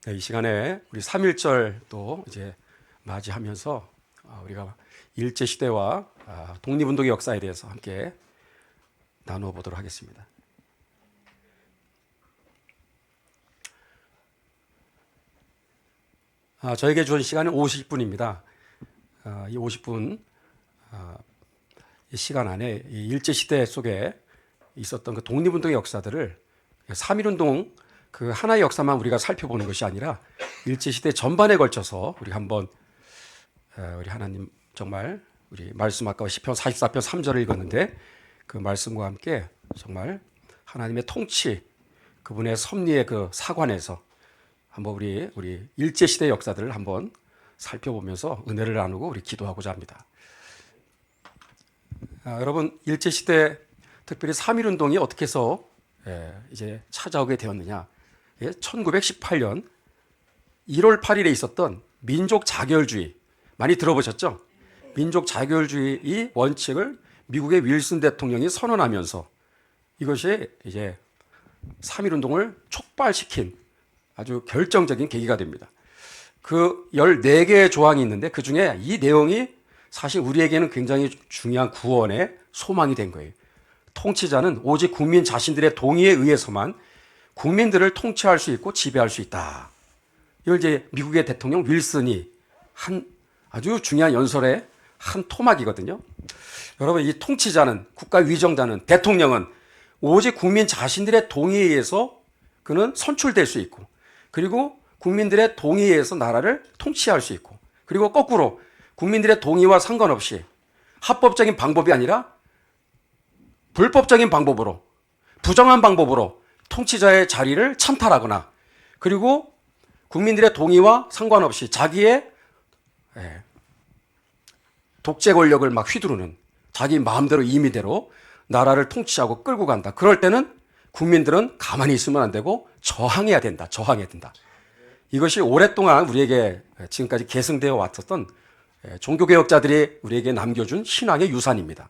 네, 이 시간에 우리 3.1절 또 이제 맞이하면서 우리가 일제시대와 독립운동의 역사에 대해서 함께 나누어 보도록 하겠습니다. 저에게 주어진 시간은 50분입니다. 이 50분 이 시간 안에 이 일제시대 속에 있었던 그 독립운동의 역사들을 3.1운동 그 하나의 역사만 우리가 살펴보는 것이 아니라 일제시대 전반에 걸쳐서 우리 한번 우리 하나님 정말 우리 말씀 아까 시편 44편 3절을 읽었는데 그 말씀과 함께 정말 하나님의 통치 그분의 섭리의 그 사관에서 한번 우리 일제시대 역사들을 한번 살펴보면서 은혜를 나누고 우리 기도하고자 합니다. 여러분 일제시대 특별히 3.1운동이 어떻게 해서 이제 찾아오게 되었느냐. 1918년 1월 8일에 있었던 민족 자결주의 많이 들어보셨죠? 민족 자결주의 이 원칙을 미국의 윌슨 대통령이 선언하면서 이것이 이제 3.1운동을 촉발시킨 아주 결정적인 계기가 됩니다. 그 14개의 조항이 있는데 그 중에 이 내용이 사실 우리에게는 굉장히 중요한 구원의 소망이 된 거예요. 통치자는 오직 국민 자신들의 동의에 의해서만 국민들을 통치할 수 있고 지배할 수 있다. 이걸 이제 미국의 대통령 윌슨이 한 아주 중요한 연설의 한 토막이거든요. 여러분 이 통치자는 국가 위정자는 대통령은 오직 국민 자신들의 동의에 의해서 그는 선출될 수 있고 그리고 국민들의 동의에 의해서 나라를 통치할 수 있고 그리고 거꾸로 국민들의 동의와 상관없이 합법적인 방법이 아니라 불법적인 방법으로 부정한 방법으로 통치자의 자리를 찬탈하거나 그리고 국민들의 동의와 상관없이 자기의 독재 권력을 막 휘두르는 자기 마음대로 임의대로 나라를 통치하고 끌고 간다. 그럴 때는 국민들은 가만히 있으면 안 되고 저항해야 된다. 저항해야 된다. 이것이 오랫동안 우리에게 지금까지 계승되어 왔었던 종교개혁자들이 우리에게 남겨준 신앙의 유산입니다.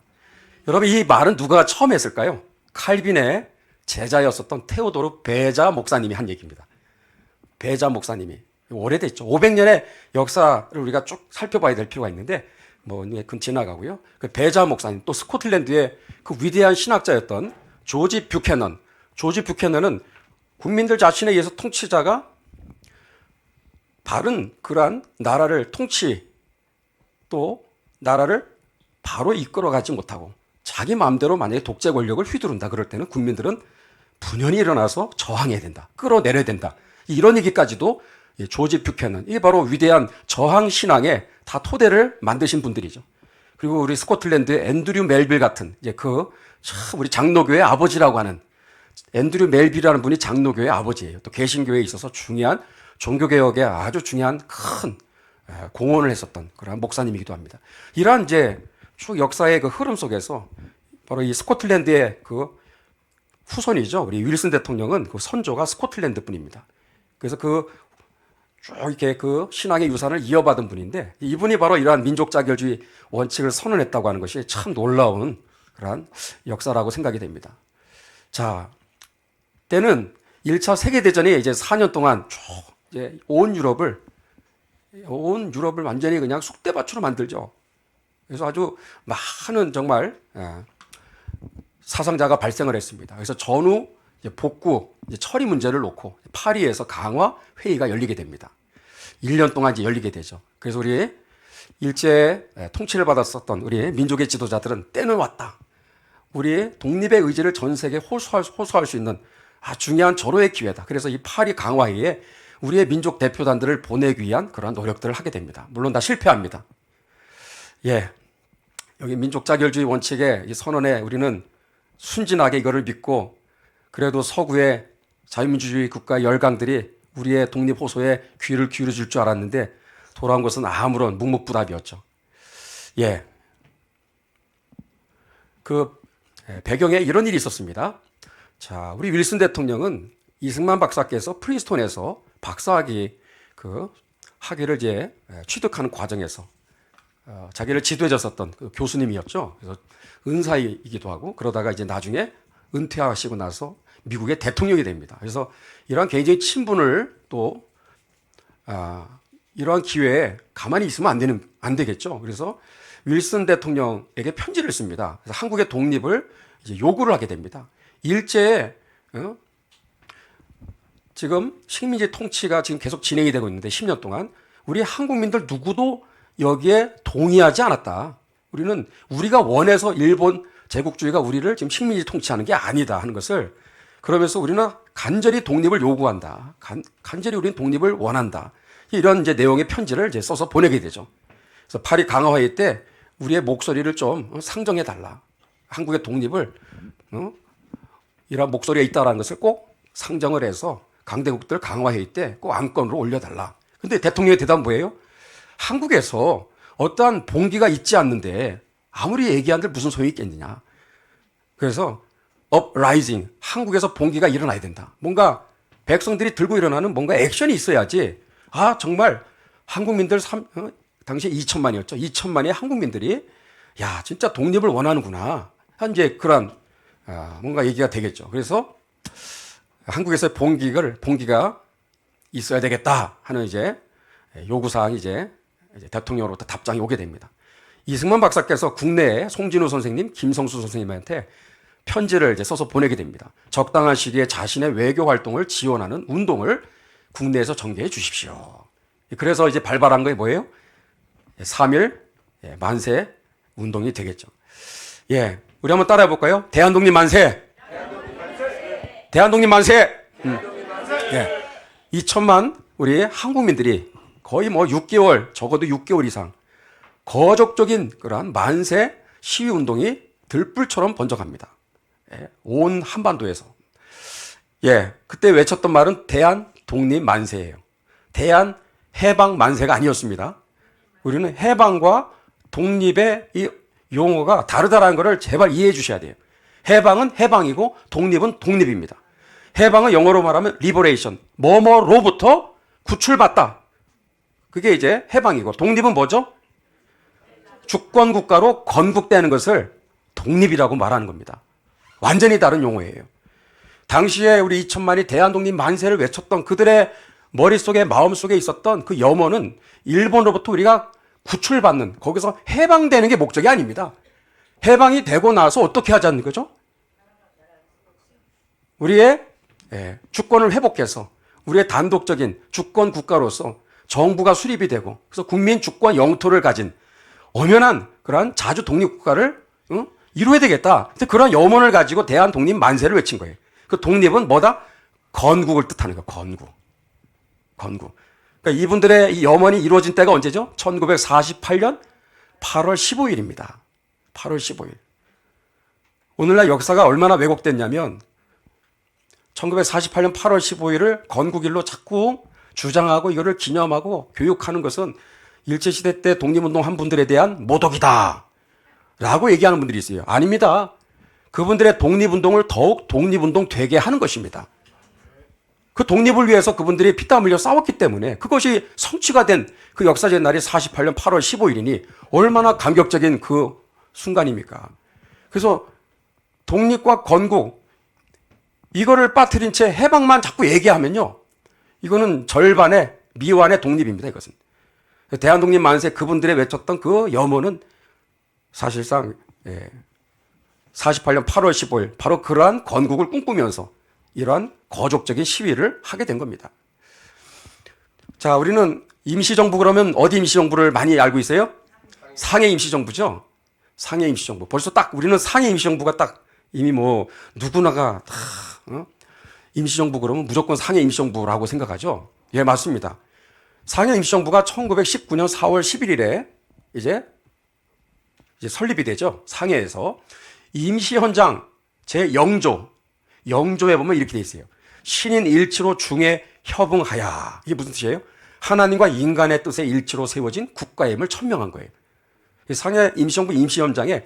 여러분 이 말은 누가 처음 했을까요? 칼빈의 제자였었던 테오도르 베자 목사님이 한 얘기입니다. 베자 목사님이 오래됐죠. 500년의 역사를 우리가 쭉 살펴봐야 될 필요가 있는데 그건 지나가고요. 그 베자 목사님 또 스코틀랜드의 그 위대한 신학자였던 조지 뷰캐넌은 국민들 자신에 의해서 통치자가 바른 그러한 나라를 통치 또 나라를 바로 이끌어가지 못하고 자기 마음대로 만약에 독재 권력을 휘두른다 그럴 때는 국민들은 분연히 일어나서 저항해야 된다. 끌어내려야 된다. 이런 얘기까지도 조지 뷰캐넌, 이게 바로 위대한 저항 신앙의 다 토대를 만드신 분들이죠. 그리고 우리 스코틀랜드의 앤드류 멜빌 같은 이제 우리 장로교의 아버지라고 하는 앤드류 멜빌이라는 분이 장로교의 아버지예요. 또 개신교에 있어서 중요한 종교개혁에 아주 중요한 큰 공헌을 했었던 그런 목사님이기도 합니다. 이러한 이제 쭉 역사의 그 흐름 속에서 바로 이 스코틀랜드의 그 후손이죠. 우리 윌슨 대통령은 그 선조가 스코틀랜드 분입니다. 그래서 쭉 이렇게 그 신앙의 유산을 이어받은 분인데 이분이 바로 이러한 민족 자결주의 원칙을 선언했다고 하는 것이 참 놀라운 그러한 역사라고 생각이 됩니다. 자, 때는 1차 세계대전이 이제 4년 동안 쭉 이제 온 유럽을 완전히 그냥 쑥대밭으로 만들죠. 그래서 아주 많은 정말 사상자가 발생을 했습니다. 그래서 전후 복구 처리 문제를 놓고 파리에서 강화 회의가 열리게 됩니다. 1년 동안 이제 열리게 되죠. 그래서 우리 일제 통치를 받았었던 우리 민족의 지도자들은 때는 왔다. 우리 독립의 의지를 전 세계에 호소할 수 있는 아주 중요한 절호의 기회다. 그래서 이 파리 강화회의에 우리의 민족 대표단들을 보내기 위한 그런 노력들을 하게 됩니다. 물론 다 실패합니다. 여기 민족 자결주의 원칙의 이 선언에 우리는 순진하게 이거를 믿고 그래도 서구의 자유민주주의 국가의 열강들이 우리의 독립 호소에 귀를 기울여 줄 알았는데 돌아온 것은 아무런 묵묵부답이었죠. 그 배경에 이런 일이 있었습니다. 자, 우리 윌슨 대통령은 이승만 박사께서 프린스톤에서 박사학위 학위를 이제 취득하는 과정에서 자기를 지도해 줬었던 그 교수님이었죠. 그래서 은사이기도 하고 그러다가 이제 나중에 은퇴하시고 나서 미국의 대통령이 됩니다. 그래서 이러한 개인적인 친분을 또 이러한 기회에 가만히 있으면 안 되겠죠. 그래서 윌슨 대통령에게 편지를 씁니다. 그래서 한국의 독립을 이제 요구를 하게 됩니다. 일제에 지금 식민지 통치가 지금 계속 진행이 되고 있는데 10년 동안 우리 한국민들 누구도 여기에 동의하지 않았다. 우리가 원해서 일본 제국주의가 우리를 지금 식민지 통치하는 게 아니다 하는 것을, 그러면서 우리는 간절히 독립을 요구한다. 간절히 우리는 독립을 원한다. 이런 이제 내용의 편지를 이제 써서 보내게 되죠. 그래서 파리 강화회의 때 우리의 목소리를 좀 상정해 달라. 한국의 독립을 이런 목소리가 있다라는 것을 꼭 상정을 해서 강대국들 강화회의 때 꼭 안건으로 올려달라. 근데 대통령의 대답은 뭐예요? 한국에서 어떠한 봉기가 있지 않는데 아무리 얘기한들 무슨 소용이 있겠느냐. 그래서 uprising, 한국에서 봉기가 일어나야 된다. 뭔가 백성들이 들고 일어나는 뭔가 액션이 있어야지. 정말 한국민들 당시에 2천만이었죠. 2천만의 한국민들이 진짜 독립을 원하는구나. 이제 그런 뭔가 얘기가 되겠죠. 그래서 한국에서 봉기가 있어야 되겠다 하는 이제 요구사항이 이제 대통령으로부터 답장이 오게 됩니다. 이승만 박사께서 국내에 송진우 선생님, 김성수 선생님한테 편지를 이제 써서 보내게 됩니다. 적당한 시기에 자신의 외교 활동을 지원하는 운동을 국내에서 전개해 주십시오. 그래서 이제 발발한 게 뭐예요? 3.1 만세 운동이 되겠죠. 우리 한번 따라해 볼까요? 대한독립 만세! 대한독립 만세! 2천만 우리 한국민들이 거의 6개월, 적어도 6개월 이상 거족적인 그러한 만세 시위 운동이 들불처럼 번져갑니다. 온 한반도에서. 그때 외쳤던 말은 대한 독립 만세예요. 대한 해방 만세가 아니었습니다. 우리는 해방과 독립의 이 용어가 다르다라는 것을 제발 이해해 주셔야 돼요. 해방은 해방이고 독립은 독립입니다. 해방은 영어로 말하면 liberation, 뭐뭐로부터 구출받다. 그게 이제 해방이고, 독립은 뭐죠? 주권국가로 건국되는 것을 독립이라고 말하는 겁니다. 완전히 다른 용어예요. 당시에 우리 2천만이 대한독립 만세를 외쳤던 그들의 머릿속에, 마음속에 있었던 그 염원은 일본으로부터 우리가 구출받는, 거기서 해방되는 게 목적이 아닙니다. 해방이 되고 나서 어떻게 하자는 거죠? 우리의 주권을 회복해서 우리의 단독적인 주권 국가로서 정부가 수립이 되고, 그래서 국민 주권 영토를 가진 엄연한 그러한 자주 독립 국가를 이루어야 되겠다. 그런 염원을 가지고 대한 독립 만세를 외친 거예요. 그 독립은 뭐다? 건국을 뜻하는 거예요. 건국. 그러니까 이분들의 이 염원이 이루어진 때가 언제죠? 1948년 8월 15일입니다. 8월 15일. 오늘날 역사가 얼마나 왜곡됐냐면 1948년 8월 15일을 건국일로 자꾸 주장하고 이거를 기념하고 교육하는 것은 일제시대 때 독립운동한 분들에 대한 모독이다 라고 얘기하는 분들이 있어요. 아닙니다. 그분들의 독립운동을 더욱 독립운동 되게 하는 것입니다. 그 독립을 위해서 그분들이 피땀 흘려 싸웠기 때문에 그것이 성취가 된 그 역사적 날이 48년 8월 15일이니 얼마나 감격적인 그 순간입니까? 그래서 독립과 건국, 이거를 빠뜨린 채 해방만 자꾸 얘기하면요, 이거는 절반의 미완의 독립입니다. 이것은 대한독립 만세, 그분들의 외쳤던 그 염원은 사실상 48년 8월 15일 바로 그러한 건국을 꿈꾸면서 이러한 거족적인 시위를 하게 된 겁니다. 자, 우리는 임시정부 그러면 어디 임시정부를 많이 알고 있어요? 상해 임시정부죠. 상해 임시정부. 벌써 딱 우리는 상해 임시정부가 딱 이미 누구나가 다 임시정부 그러면 무조건 상해 임시정부라고 생각하죠. 맞습니다. 상해 임시정부가 1919년 4월 11일에 이제 설립이 되죠. 상해에서 임시헌장 제0조에 보면 이렇게 돼 있어요. 신인 일치로 중에 협응하야. 이게 무슨 뜻이에요? 하나님과 인간의 뜻에 일치로 세워진 국가임을 천명한 거예요. 상해 임시정부 임시헌장에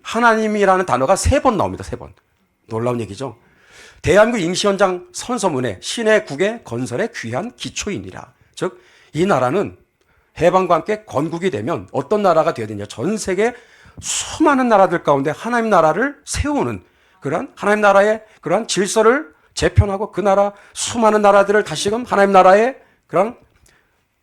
하나님이라는 단어가 3번 나옵니다. 3번. 놀라운 얘기죠. 대한민국 임시헌장 선서문에 신의 국의 건설에 귀한 기초이니라. 즉, 이 나라는 해방과 함께 건국이 되면 어떤 나라가 되어야 되냐. 전 세계 수많은 나라들 가운데 하나님 나라를 세우는 그러한 하나님 나라의 그러한 질서를 재편하고 그 나라 수많은 나라들을 다시금 하나님 나라의 그런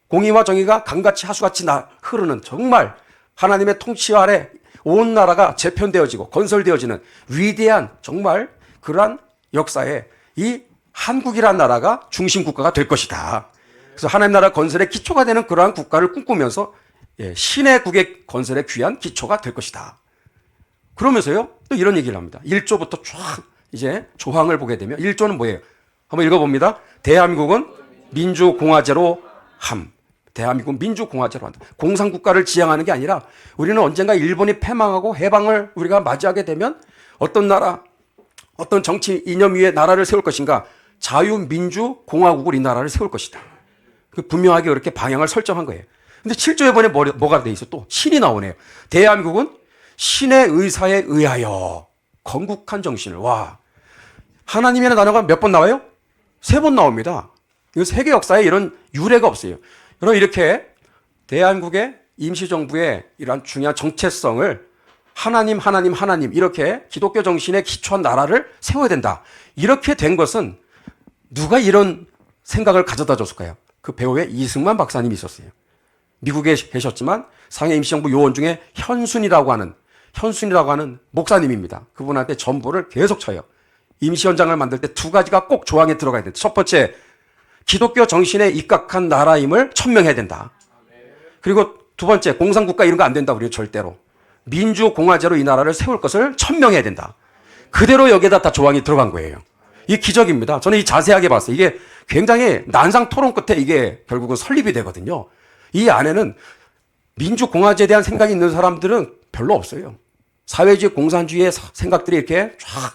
공의와 정의가 강같이 하수같이 흐르는 정말 하나님의 통치 아래 온 나라가 재편되어지고 건설되어지는 위대한 정말 그러한 역사에 이 한국이라는 나라가 중심 국가가 될 것이다. 그래서 하나님 나라 건설의 기초가 되는 그러한 국가를 꿈꾸면서 신의 국의 건설의 귀한 기초가 될 것이다. 그러면서요 또 이런 얘기를 합니다. 1조부터 쫙 이제 조항을 보게 되면 1조는 뭐예요? 한번 읽어봅니다. 대한민국은 민주공화제로 함. 대한민국은 민주공화제로 한다. 공산국가를 지향하는 게 아니라 우리는 언젠가 일본이 패망하고 해방을 우리가 맞이하게 되면 어떤 나라, 어떤 정치 이념 위에 나라를 세울 것인가? 자유민주공화국을 이 나라를 세울 것이다. 분명하게 그렇게 방향을 설정한 거예요. 근데 7조에 보면 뭐가 돼 있어? 또 신이 나오네요. 대한민국은 신의 의사에 의하여 건국한 정신을. 와, 하나님이라는 단어가 몇 번 나와요? 3번 나옵니다. 이거 세계 역사에 이런 유례가 없어요. 여러분 이렇게 대한민국의 임시정부의 이러한 중요한 정체성을 하나님 이렇게 기독교 정신에 기초한 나라를 세워야 된다. 이렇게 된 것은 누가 이런 생각을 가져다 줬을까요? 그 배우의 이승만 박사님이 있었어요. 미국에 계셨지만 상해 임시정부 요원 중에 현순이라고 하는 목사님입니다. 그분한테 전보를 계속 쳐요. 임시헌장을 만들 때 2가지가 꼭 조항에 들어가야 된다. 첫 번째, 기독교 정신에 입각한 나라임을 천명해야 된다. 그리고 2번째, 공산국가 이런 거 안 된다. 우리는 절대로. 민주공화제로 이 나라를 세울 것을 천명해야 된다. 그대로 여기에다 다 조항이 들어간 거예요. 이게 기적입니다. 저는 이 자세하게 봤어요. 이게 굉장히 난상 토론 끝에 이게 결국은 설립이 되거든요. 이 안에는 민주공화제에 대한 생각이 있는 사람들은 별로 없어요. 사회주의 공산주의의 생각들이 이렇게 쫙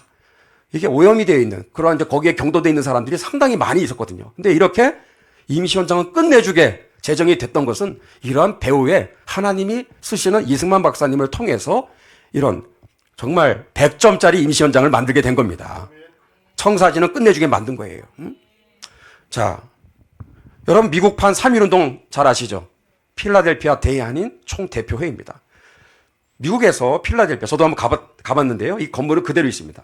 이게 오염이 되어 있는 그러한 이제 거기에 경도되어 있는 사람들이 상당히 많이 있었거든요. 근데 이렇게 임시원장은 끝내주게 제정이 됐던 것은 이러한 배우의 하나님이 쓰시는 이승만 박사님을 통해서 이런 정말 100점짜리 임시원장을 만들게 된 겁니다. 청사진은 끝내주게 만든 거예요. 자, 여러분 미국판 3.1운동 잘 아시죠? 필라델피아 대한인 총대표회의입니다. 미국에서 필라델피아, 저도 한번 가봤는데요. 이 건물은 그대로 있습니다.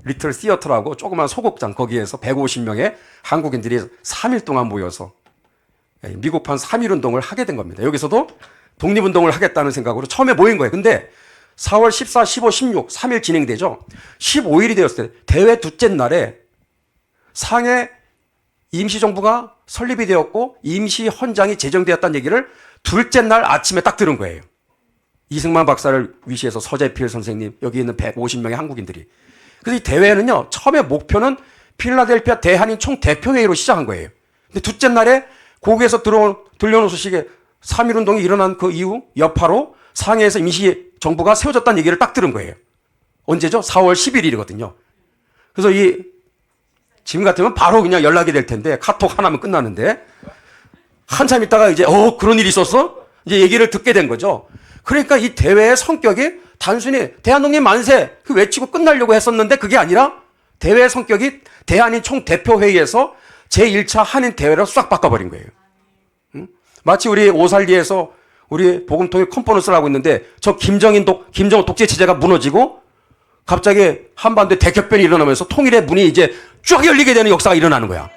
리틀 시어터라고 조그만 소극장, 거기에서 150명의 한국인들이 3일 동안 모여서 미국판 3.1운동을 하게 된 겁니다. 여기서도 독립운동을 하겠다는 생각으로 처음에 모인 거예요. 근데 4월 14, 15, 16, 3일 진행되죠. 15일이 되었을 때 대회 둘째 날에 상해 임시정부가 설립이 되었고 임시헌장이 제정되었다는 얘기를 둘째 날 아침에 딱 들은 거예요. 이승만 박사를 위시해서 서재필 선생님, 여기 있는 150명의 한국인들이. 그래서 이 대회는요, 처음에 목표는 필라델피아 대한인 총대표회의로 시작한 거예요. 근데 둘째 날에 거기에서 들려오는 소식에 3.1운동이 일어난 그 이후 여파로 상해에서 임시정부가 세워졌다는 얘기를 딱 들은 거예요. 언제죠? 4월 11일이거든요. 그래서 지금 같으면 바로 그냥 연락이 될 텐데, 카톡 하나면 끝나는데, 한참 있다가 이제, 그런 일이 있었어? 이제 얘기를 듣게 된 거죠. 그러니까 이 대회의 성격이 단순히 대한독립 만세 그 외치고 끝나려고 했었는데 그게 아니라 대회의 성격이 대한인 총대표회의에서 제1차 한인 대회로 싹 바꿔버린 거예요. 마치 우리 오살리에서 우리 복음통일 컨퍼런스를 하고 있는데 저 김정은 독재 체제가 무너지고 갑자기 한반도에 대격변이 일어나면서 통일의 문이 이제 쭉 열리게 되는 역사가 일어나는 거야.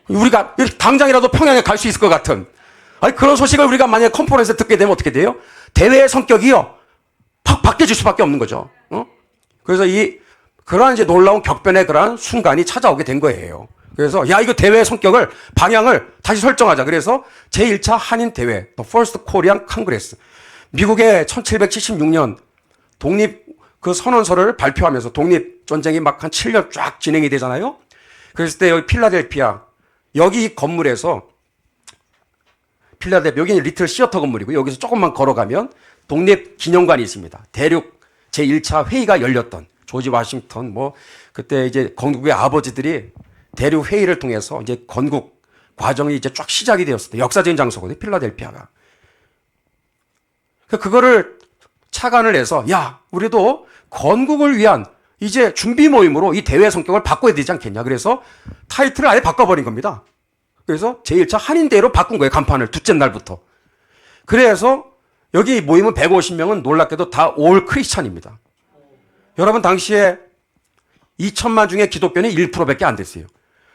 우리가 당장이라도 평양에 갈 수 있을 것 같은 그런 소식을 우리가 만약에 컨퍼런스에 듣게 되면 어떻게 돼요? 대회의 성격이요. 팍 바뀌어질 수밖에 없는 거죠. 그래서 그러한 이제 놀라운 격변의 그러한 순간이 찾아오게 된 거예요. 그래서 이거 대회의 성격을 방향을 다시 설정하자. 그래서 제1차 한인 대회, The First Korean Congress. 미국의 1776년 독립 그 선언서를 발표하면서 독립 전쟁이 막 한 7년 쫙 진행이 되잖아요. 그랬을 때 여기 필라델피아 여기 건물에서 필라델피아 여기는 리틀 시어터 건물이고 여기서 조금만 걸어가면 독립 기념관이 있습니다. 대륙 제1차 회의가 열렸던 조지 워싱턴 그때 이제 건국의 아버지들이 대륙 회의를 통해서 이제 건국 과정이 이제 쫙 시작이 되었을 때 역사적인 장소거든요. 필라델피아가. 그거를 착안을 해서 우리도 건국을 위한 이제 준비 모임으로 이 대회 성격을 바꿔야 되지 않겠냐. 그래서 타이틀을 아예 바꿔버린 겁니다. 그래서 제1차 한인대회로 바꾼 거예요. 간판을 둘째 날부터. 그래서 여기 모임은 150명은 놀랍게도 다 올 크리스찬입니다. 여러분 당시에 2천만 중에 기독교는 1%밖에 안 됐어요.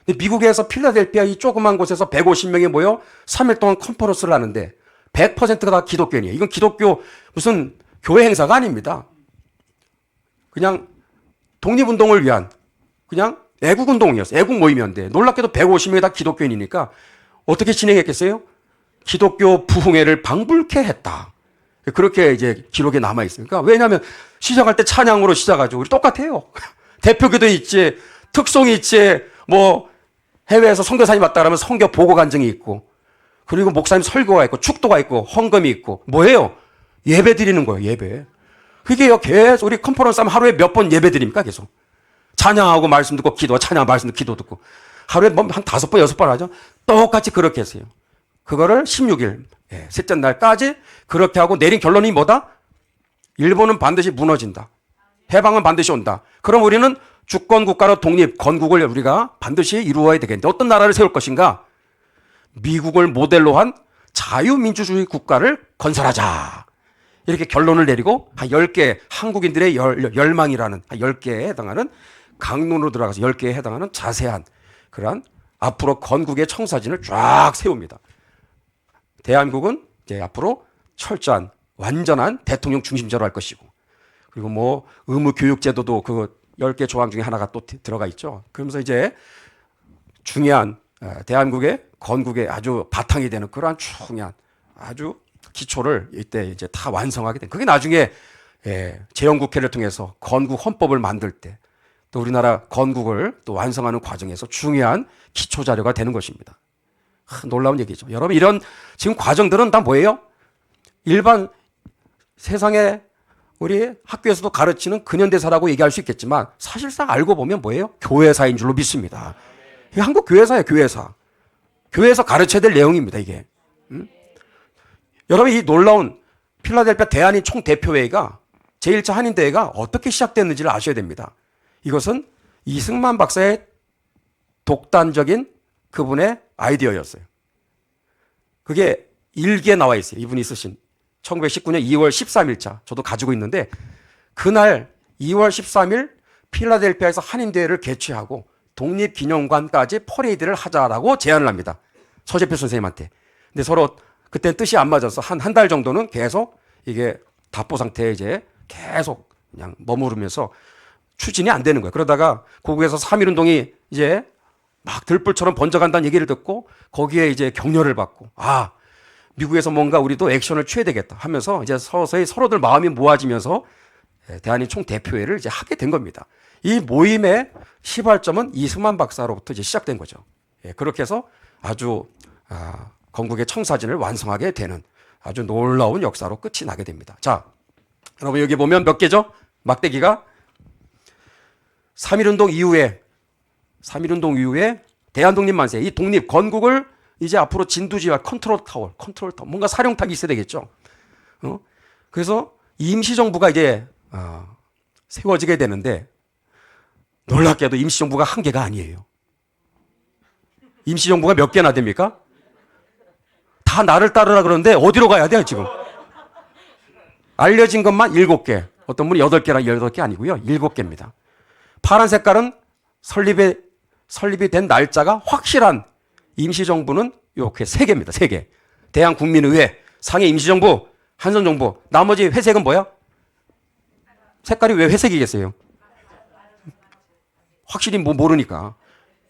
근데 미국에서 필라델피아 이 조그만 곳에서 150명이 모여 3일 동안 컨퍼런스를 하는데 100%가 다 기독교인이에요. 이건 기독교 무슨 교회 행사가 아닙니다. 그냥 독립운동을 위한 그냥 애국운동이었어요. 애국 모임이었는데 놀랍게도 150명이 다 기독교인이니까 어떻게 진행했겠어요? 기독교 부흥회를 방불케 했다. 그렇게 이제 기록에 남아있어요. 그러니까 왜냐하면 시작할 때 찬양으로 시작하죠. 우리 똑같아요. 대표기도 있지, 특송이 있지, 뭐 해외에서 선교사님 왔다 그러면 선교 보고 간증이 있고, 그리고 목사님 설교가 있고, 축도가 있고, 헌금이 있고, 뭐예요? 예배 드리는 거예요, 예배. 그게요, 계속 우리 컨퍼런스 하면 하루에 몇 번 예배 드립니까, 계속. 찬양하고 말씀 듣고 기도, 찬양하고 말씀 듣고 기도 듣고. 하루에 뭐 한 5번, 6번 하죠? 똑같이 그렇게 했어요. 그거를 16일, 셋째 날까지 그렇게 하고 내린 결론이 뭐다? 일본은 반드시 무너진다. 해방은 반드시 온다. 그럼 우리는 주권 국가로 독립, 건국을 우리가 반드시 이루어야 되겠는데 어떤 나라를 세울 것인가? 미국을 모델로 한 자유민주주의 국가를 건설하자. 이렇게 결론을 내리고 한 10개, 한국인들의 열망이라는 한 10개에 해당하는 강론으로 들어가서 10개에 해당하는 자세한 그러한 앞으로 건국의 청사진을 쫙 세웁니다. 대한민국은 이제 앞으로 철저한 완전한 대통령 중심제로 할 것이고, 그리고 뭐 의무교육제도도 그 10개 조항 중에 하나가 또 들어가 있죠. 그러면서 이제 중요한 대한민국의 건국의 아주 바탕이 되는 그러한 중요한 아주 기초를 이때 이제 다 완성하게 된. 그게 나중에 재헌국회를 통해서 건국 헌법을 만들 때 또 우리나라 건국을 또 완성하는 과정에서 중요한 기초 자료가 되는 것입니다. 놀라운 얘기죠. 여러분, 이런 지금 과정들은 다 뭐예요? 일반 세상에 우리 학교에서도 가르치는 근현대사라고 얘기할 수 있겠지만 사실상 알고 보면 뭐예요? 교회사인 줄로 믿습니다. 이게 한국 교회사예요, 교회사. 교회에서 가르쳐야 될 내용입니다, 이게. 여러분, 이 놀라운 필라델피아 대한인 총대표회의가 제1차 한인대회가 어떻게 시작됐는지를 아셔야 됩니다. 이것은 이승만 박사의 독단적인 그분의 아이디어였어요. 그게 일기에 나와 있어요. 이분이 쓰신 1919년 2월 13일자 저도 가지고 있는데, 그날 2월 13일 필라델피아에서 한인대회를 개최하고 독립기념관까지 퍼레이드를 하자라고 제안을 합니다. 서재필 선생님한테. 근데 서로 그때는 뜻이 안 맞아서 한 달 정도는 계속 이게 답보 상태에 이제 계속 그냥 머무르면서 추진이 안 되는 거예요. 그러다가 고국에서 3.1운동이 이제 막 들불처럼 번져간다는 얘기를 듣고 거기에 이제 격려를 받고, 아, 미국에서 뭔가 우리도 액션을 취해야 되겠다 하면서 이제 서서히 서로들 마음이 모아지면서 대한인 총대표회를 이제 하게 된 겁니다. 이 모임의 시발점은 이승만 박사로부터 이제 시작된 거죠. 그렇게 해서 아주 건국의 청사진을 완성하게 되는 아주 놀라운 역사로 끝이 나게 됩니다. 자, 여러분 여기 보면 몇 개죠? 막대기가 3.1운동 이후에 대한독립만세, 이 독립, 건국을 이제 앞으로 진두지휘할 컨트롤 타워, 뭔가 사령탑이 있어야 되겠죠. 그래서 임시정부가 이제 세워지게 되는데, 놀랍게도 임시정부가 한 개가 아니에요. 임시정부가 몇 개나 됩니까? 다 나를 따르라 그러는데 어디로 가야 돼요, 지금? 알려진 것만 7개. 어떤 분이 8개라 8개 아니고요. 7개입니다. 파란 색깔은 설립이 된 날짜가 확실한 임시정부는 이렇게 3개입니다. 3개. 대한국민의회, 상해 임시정부, 한선정부. 나머지 회색은 뭐야? 색깔이 왜 회색이겠어요? 확실히 뭐 모르니까.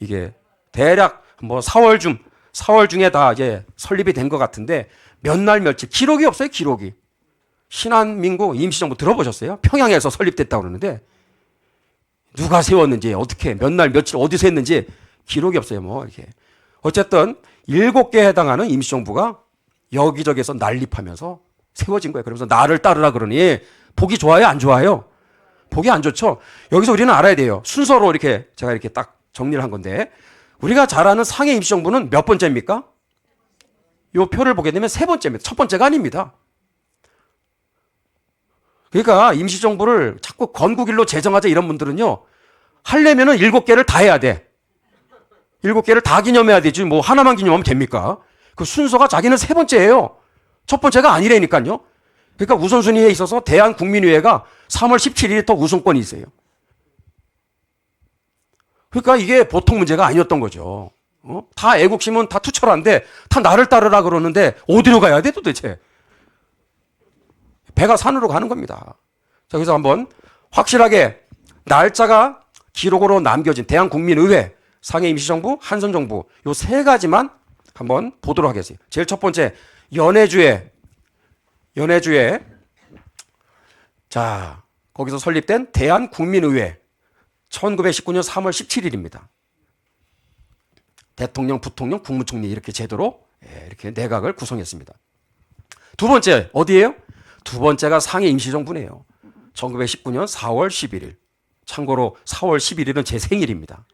이게 대략 뭐 4월 중에 다 이제 설립이 된 것 같은데 몇 날 며칠 기록이 없어요, 기록이. 신한민국 임시정부 들어보셨어요? 평양에서 설립됐다고 그러는데 누가 세웠는지, 어떻게, 몇 날, 며칠, 어디서 했는지 기록이 없어요, 뭐, 이렇게. 어쨌든, 7개에 해당하는 임시정부가 여기저기서 난립하면서 세워진 거예요. 그러면서 나를 따르라 그러니, 보기 좋아요, 안 좋아요? 보기 안 좋죠? 여기서 우리는 알아야 돼요. 순서로 이렇게, 제가 이렇게 딱 정리를 한 건데, 우리가 잘 아는 상해 임시정부는 몇 번째입니까? 요 표를 보게 되면 3번째입니다. 첫 번째가 아닙니다. 그러니까 임시정부를 자꾸 건국일로 제정하자 이런 분들은요, 하려면은 7개를 다 해야 돼. 7개를 다 기념해야 되지, 뭐 하나만 기념하면 됩니까? 그 순서가 자기는 3번째예요. 첫 번째가 아니라니까요. 그러니까 우선순위에 있어서 대한국민의회가 3월 17일이 더 우선권이 있어요. 그러니까 이게 보통 문제가 아니었던 거죠. 다 애국심은 다 투철한데 다 나를 따르라 그러는데 어디로 가야 돼 도대체? 배가 산으로 가는 겁니다. 자, 그래서 한번 확실하게 날짜가 기록으로 남겨진 대한국민의회, 상해임시정부, 한선정부 요 세 가지만 한번 보도록 하겠습니다. 제일 첫 번째 연해주에 자 거기서 설립된 대한국민의회 1919년 3월 17일입니다. 대통령, 부통령, 국무총리 이렇게 제도로 이렇게 내각을 구성했습니다. 두 번째 어디예요? 두 번째가 상해임시정부네요. 1919년 4월 11일. 참고로 4월 11일은 제 생일입니다.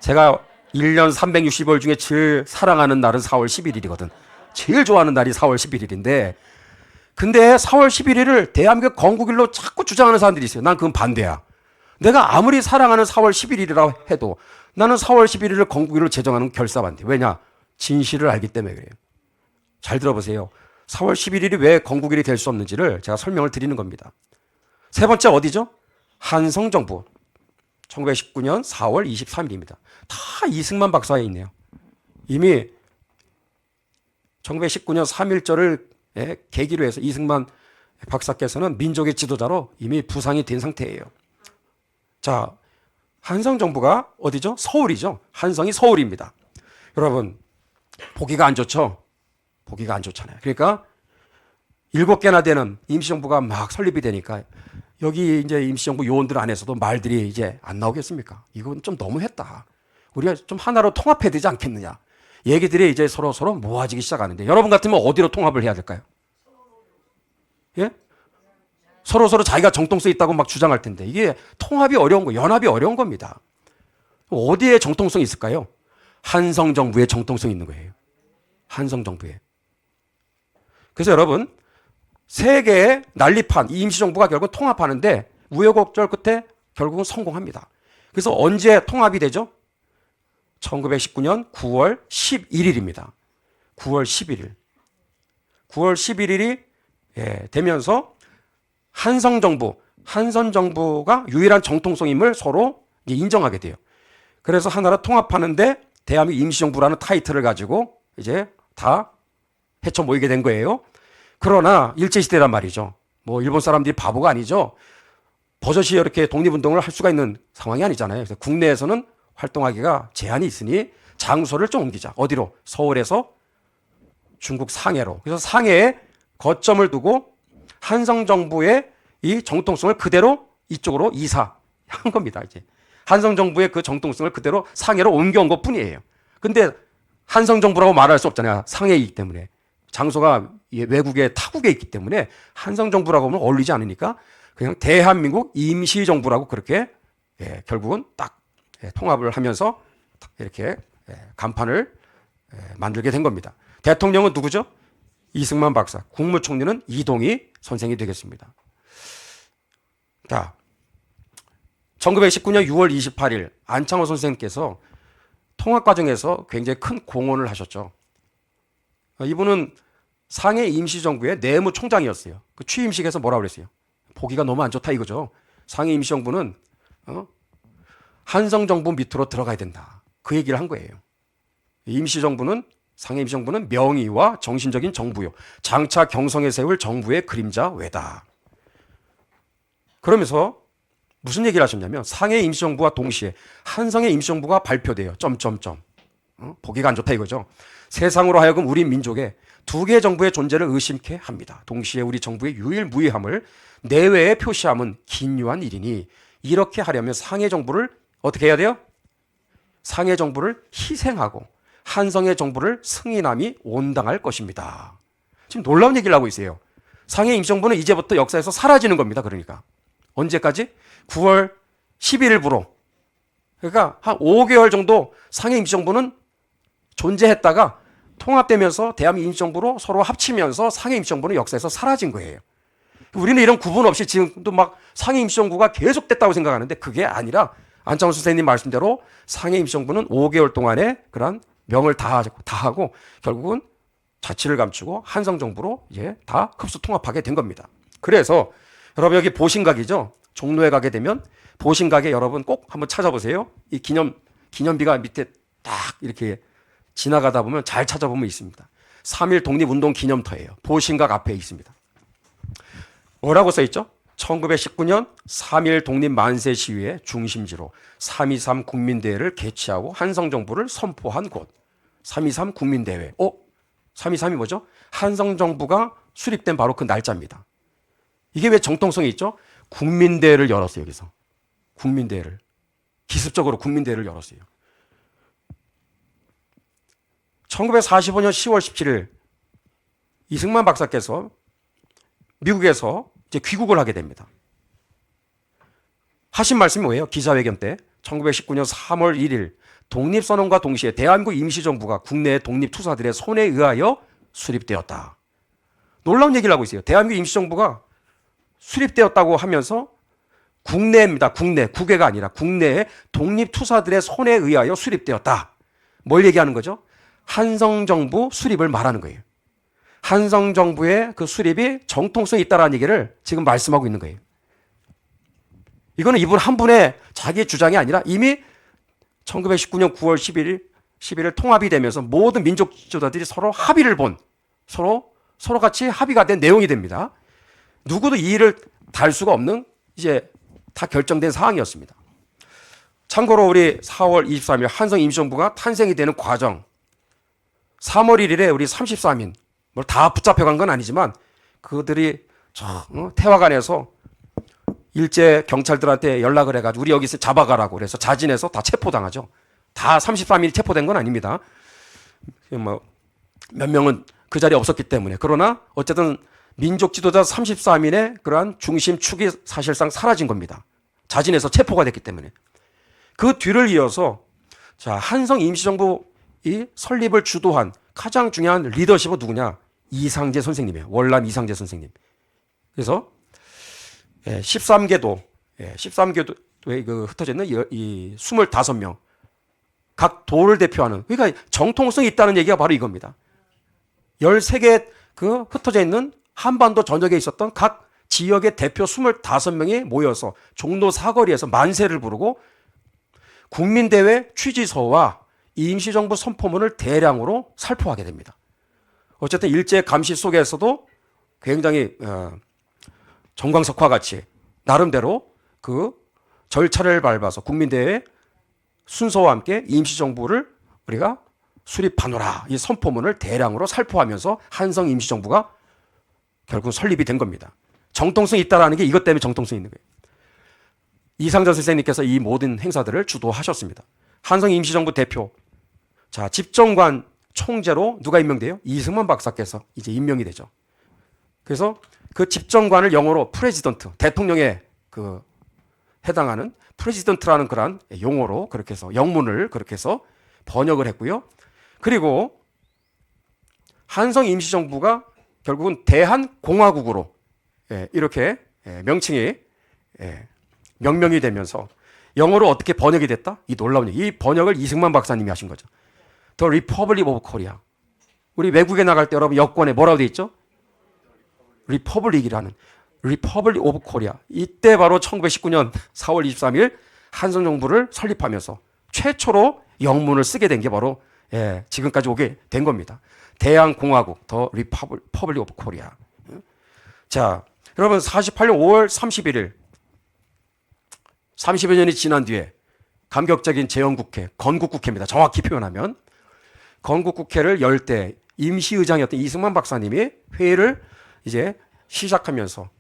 제가 1년 365일 중에 제일 사랑하는 날은 4월 11일이거든. 제일 좋아하는 날이 4월 11일인데 근데 4월 11일을 대한민국 건국일로 자꾸 주장하는 사람들이 있어요. 난 그건 반대야. 내가 아무리 사랑하는 4월 11일이라고 해도 나는 4월 11일을 건국일로 제정하는 결사반대. 왜냐? 진실을 알기 때문에 그래요. 잘 들어보세요. 4월 11일이 왜 건국일이 될 수 없는지를 제가 설명을 드리는 겁니다. 세 번째 어디죠? 한성정부 1919년 4월 23일입니다. 다 이승만 박사에 있네요. 이미 1919년 3.1절을 계기로 해서 이승만 박사께서는 민족의 지도자로 이미 부상이 된 상태예요. 자, 한성정부가 어디죠? 서울이죠. 한성이 서울입니다. 여러분 보기가 안 좋죠? 보기가 안 좋잖아요. 그러니까 7개나 되는 임시정부가 막 설립이 되니까 여기 이제 임시정부 요원들 안에서도 말들이 이제 안 나오겠습니까? 이건 좀 너무했다. 우리가 좀 하나로 통합해야 되지 않겠느냐. 얘기들이 이제 서로 모아지기 시작하는데 여러분 같으면 어디로 통합을 해야 될까요? 예? 서로 자기가 정통성 있다고 막 주장할 텐데 이게 통합이 어려운 거, 연합이 어려운 겁니다. 어디에 정통성이 있을까요? 한성정부에 정통성이 있는 거예요. 한성정부에. 그래서 여러분 세 개의 난립한 이 임시정부가 결국 통합하는데 우여곡절 끝에 결국은 성공합니다. 그래서 언제 통합이 되죠? 1919년 9월 11일입니다. 9월 11일. 9월 11일이 되면서 한성정부가 유일한 정통성임을 서로 인정하게 돼요. 그래서 하나로 통합하는데 대한민국 임시정부라는 타이틀을 가지고 이제 다 헤쳐 모이게 된 거예요. 그러나 일제시대란 말이죠. 뭐 일본 사람들이 바보가 아니죠. 버젓이 이렇게 독립운동을 할 수가 있는 상황이 아니잖아요. 그래서 국내에서는 활동하기가 제한이 있으니 장소를 좀 옮기자. 어디로? 서울에서 중국 상해로. 그래서 상해에 거점을 두고 한성정부의 이 정통성을 그대로 이쪽으로 이사한 겁니다. 이제 한성정부의 그 정통성을 그대로 상해로 옮겨온 것 뿐이에요. 근데 한성정부라고 말할 수 없잖아요. 상해이기 때문에. 장소가 외국의 타국에 있기 때문에 한성정부라고 하면 어울리지 않으니까 그냥 대한민국 임시정부라고 그렇게 결국은 딱 통합을 하면서 이렇게 간판을 만들게 된 겁니다. 대통령은 누구죠? 이승만 박사. 국무총리는 이동희 선생이 되겠습니다. 자, 1919년 6월 28일 안창호 선생님께서 통합 과정에서 굉장히 큰 공헌을 하셨죠. 이분은 상해 임시정부의 내무총장이었어요. 그 취임식에서 뭐라고 그랬어요? 보기가 너무 안 좋다 이거죠. 상해 임시정부는 한성정부 밑으로 들어가야 된다. 그 얘기를 한 거예요. 임시정부는 상해 임시정부는 명의와 정신적인 정부요. 장차 경성에 세울 정부의 그림자 외다. 그러면서 무슨 얘기를 하셨냐면 상해 임시정부와 동시에 한성의 임시정부가 발표돼요. 보기가 안 좋다 이거죠. 세상으로 하여금 우리 민족의 두 개의 정부의 존재를 의심케 합니다. 동시에 우리 정부의 유일무이함을 내외에 표시함은 긴유한 일이니 이렇게 하려면 상해 정부를 어떻게 해야 돼요? 상해 정부를 희생하고 한성의 정부를 승인함이 온당할 것입니다. 지금 놀라운 얘기를 하고 있어요. 상해 임시정부는 이제부터 역사에서 사라지는 겁니다. 그러니까 언제까지? 9월 11일부로. 그러니까 한 5개월 정도 상해 임시정부는 존재했다가 통합되면서 대한민국 임시정부로 서로 합치면서 상해 임시정부는 역사에서 사라진 거예요. 우리는 이런 구분 없이 지금도 막 상해 임시정부가 계속됐다고 생각하는데 그게 아니라 안창호 선생님 말씀대로 상해 임시정부는 5개월 동안에 그런 명을 다 하고 결국은 자치를 감추고 한성정부로 이제 다 흡수 통합하게 된 겁니다. 그래서 여러분 여기 보신각이죠. 종로에 가게 되면 보신 가게 여러분 꼭 한번 찾아보세요. 이 기념비가 밑에 딱 이렇게 지나가다 보면 잘 찾아보면 있습니다. 3.1 독립운동 기념터예요. 보신각 앞에 있습니다. 뭐라고 써있죠? 1919년 3.1 독립 만세 시위의 중심지로 3.23 국민대회를 개최하고 한성정부를 선포한 곳. 3.23 국민대회. 3.23이 뭐죠? 한성정부가 수립된 바로 그 날짜입니다. 이게 왜 정통성이 있죠? 국민대회를 열었어요, 여기서. 국민대회를. 기습적으로 국민대회를 열었어요. 1945년 10월 17일 이승만 박사께서 미국에서 이제 귀국을 하게 됩니다. 하신 말씀이 뭐예요? 기자회견 때 1919년 3월 1일 독립선언과 동시에 대한민국 임시정부가 국내 독립투사들의 손에 의하여 수립되었다. 놀라운 얘기를 하고 있어요. 대한민국 임시정부가 수립되었다고 하면서 국내입니다. 국외가 아니라 국내의 독립투사들의 손에 의하여 수립되었다. 뭘 얘기하는 거죠? 한성정부 수립을 말하는 거예요. 한성정부의 그 수립이 정통성이 있다는 얘기를 지금 말씀하고 있는 거예요. 이거는 이분 한 분의 자기 주장이 아니라 이미 1919년 9월 11일 통합이 되면서 모든 민족 지도자들이 서로 합의를 본 서로 같이 합의가 된 내용이 됩니다. 누구도 이 일을 달 수가 없는 이제 다 결정된 사항이었습니다. 참고로 우리 4월 23일 한성 임시정부가 탄생이 되는 과정 3월 1일에 우리 33인 뭘 다 붙잡혀간 건 아니지만 그들이 태화관에서 일제 경찰들한테 연락을 해가지고 우리 여기서 잡아가라고 그래서 자진해서 다 체포당하죠. 다 33인이 체포된 건 아닙니다. 뭐 몇 명은 그 자리에 없었기 때문에. 그러나 어쨌든 민족 지도자 33인의 그러한 중심 축이 사실상 사라진 겁니다. 자진해서 체포가 됐기 때문에. 그 뒤를 이어서 자, 한성 임시정부 이 설립을 주도한 가장 중요한 리더십은 누구냐? 이상재 선생님이에요. 월남 이상재 선생님. 그래서 13개도에 그 흩어져 있는 이 25명 각 도를 대표하는 그러니까 정통성이 있다는 얘기가 바로 이겁니다. 13개 그 흩어져 있는 한반도 전역에 있었던 각 지역의 대표 25명이 모여서 종로 사거리에서 만세를 부르고 국민대회 취지서와 임시정부 선포문을 대량으로 살포하게 됩니다. 어쨌든 일제 감시 속에서도 굉장히 정광석화 같이 나름대로 그 절차를 밟아서 국민대회 순서와 함께 임시정부를 우리가 수립하노라 이 선포문을 대량으로 살포하면서 한성 임시정부가 결국 설립이 된 겁니다. 정통성이 있다라는 게 이것 때문에 정통성이 있는 거예요. 이상전 선생님께서 이 모든 행사들을 주도하셨습니다. 한성 임시정부 대표 자 집정관 총재로 누가 임명돼요? 이승만 박사께서 이제 임명이 되죠. 그래서 그 집정관을 영어로 프레지던트, 대통령에 그 해당하는 프레지던트라는 그런 용어로 그렇게 해서 영문을 그렇게 해서 번역을 했고요. 그리고 한성 임시정부가 결국은 대한공화국으로 이렇게 명칭이 명명이 되면서 영어로 어떻게 번역이 됐다? 이 놀라운 얘기. 이 번역을 이승만 박사님이 하신 거죠. The Republic of Korea. 우리 외국에 나갈 때 여러분 여권에 뭐라고 돼 있죠? 리퍼블릭이라는 Republic of Korea. 이때 바로 1919년 4월 23일 한성정부를 설립하면서 최초로 영문을 쓰게 된 게 바로 지금까지 오게 된 겁니다. 대한공화국 The Republic of Korea. 자, 여러분 48년 5월 31일 30여 년이 지난 뒤에 감격적인 재헌국회, 건국국회입니다. 정확히 표현하면 건국국회를 열 때 임시의장이었던 이승만 박사님이 회의를 이제 시작하면서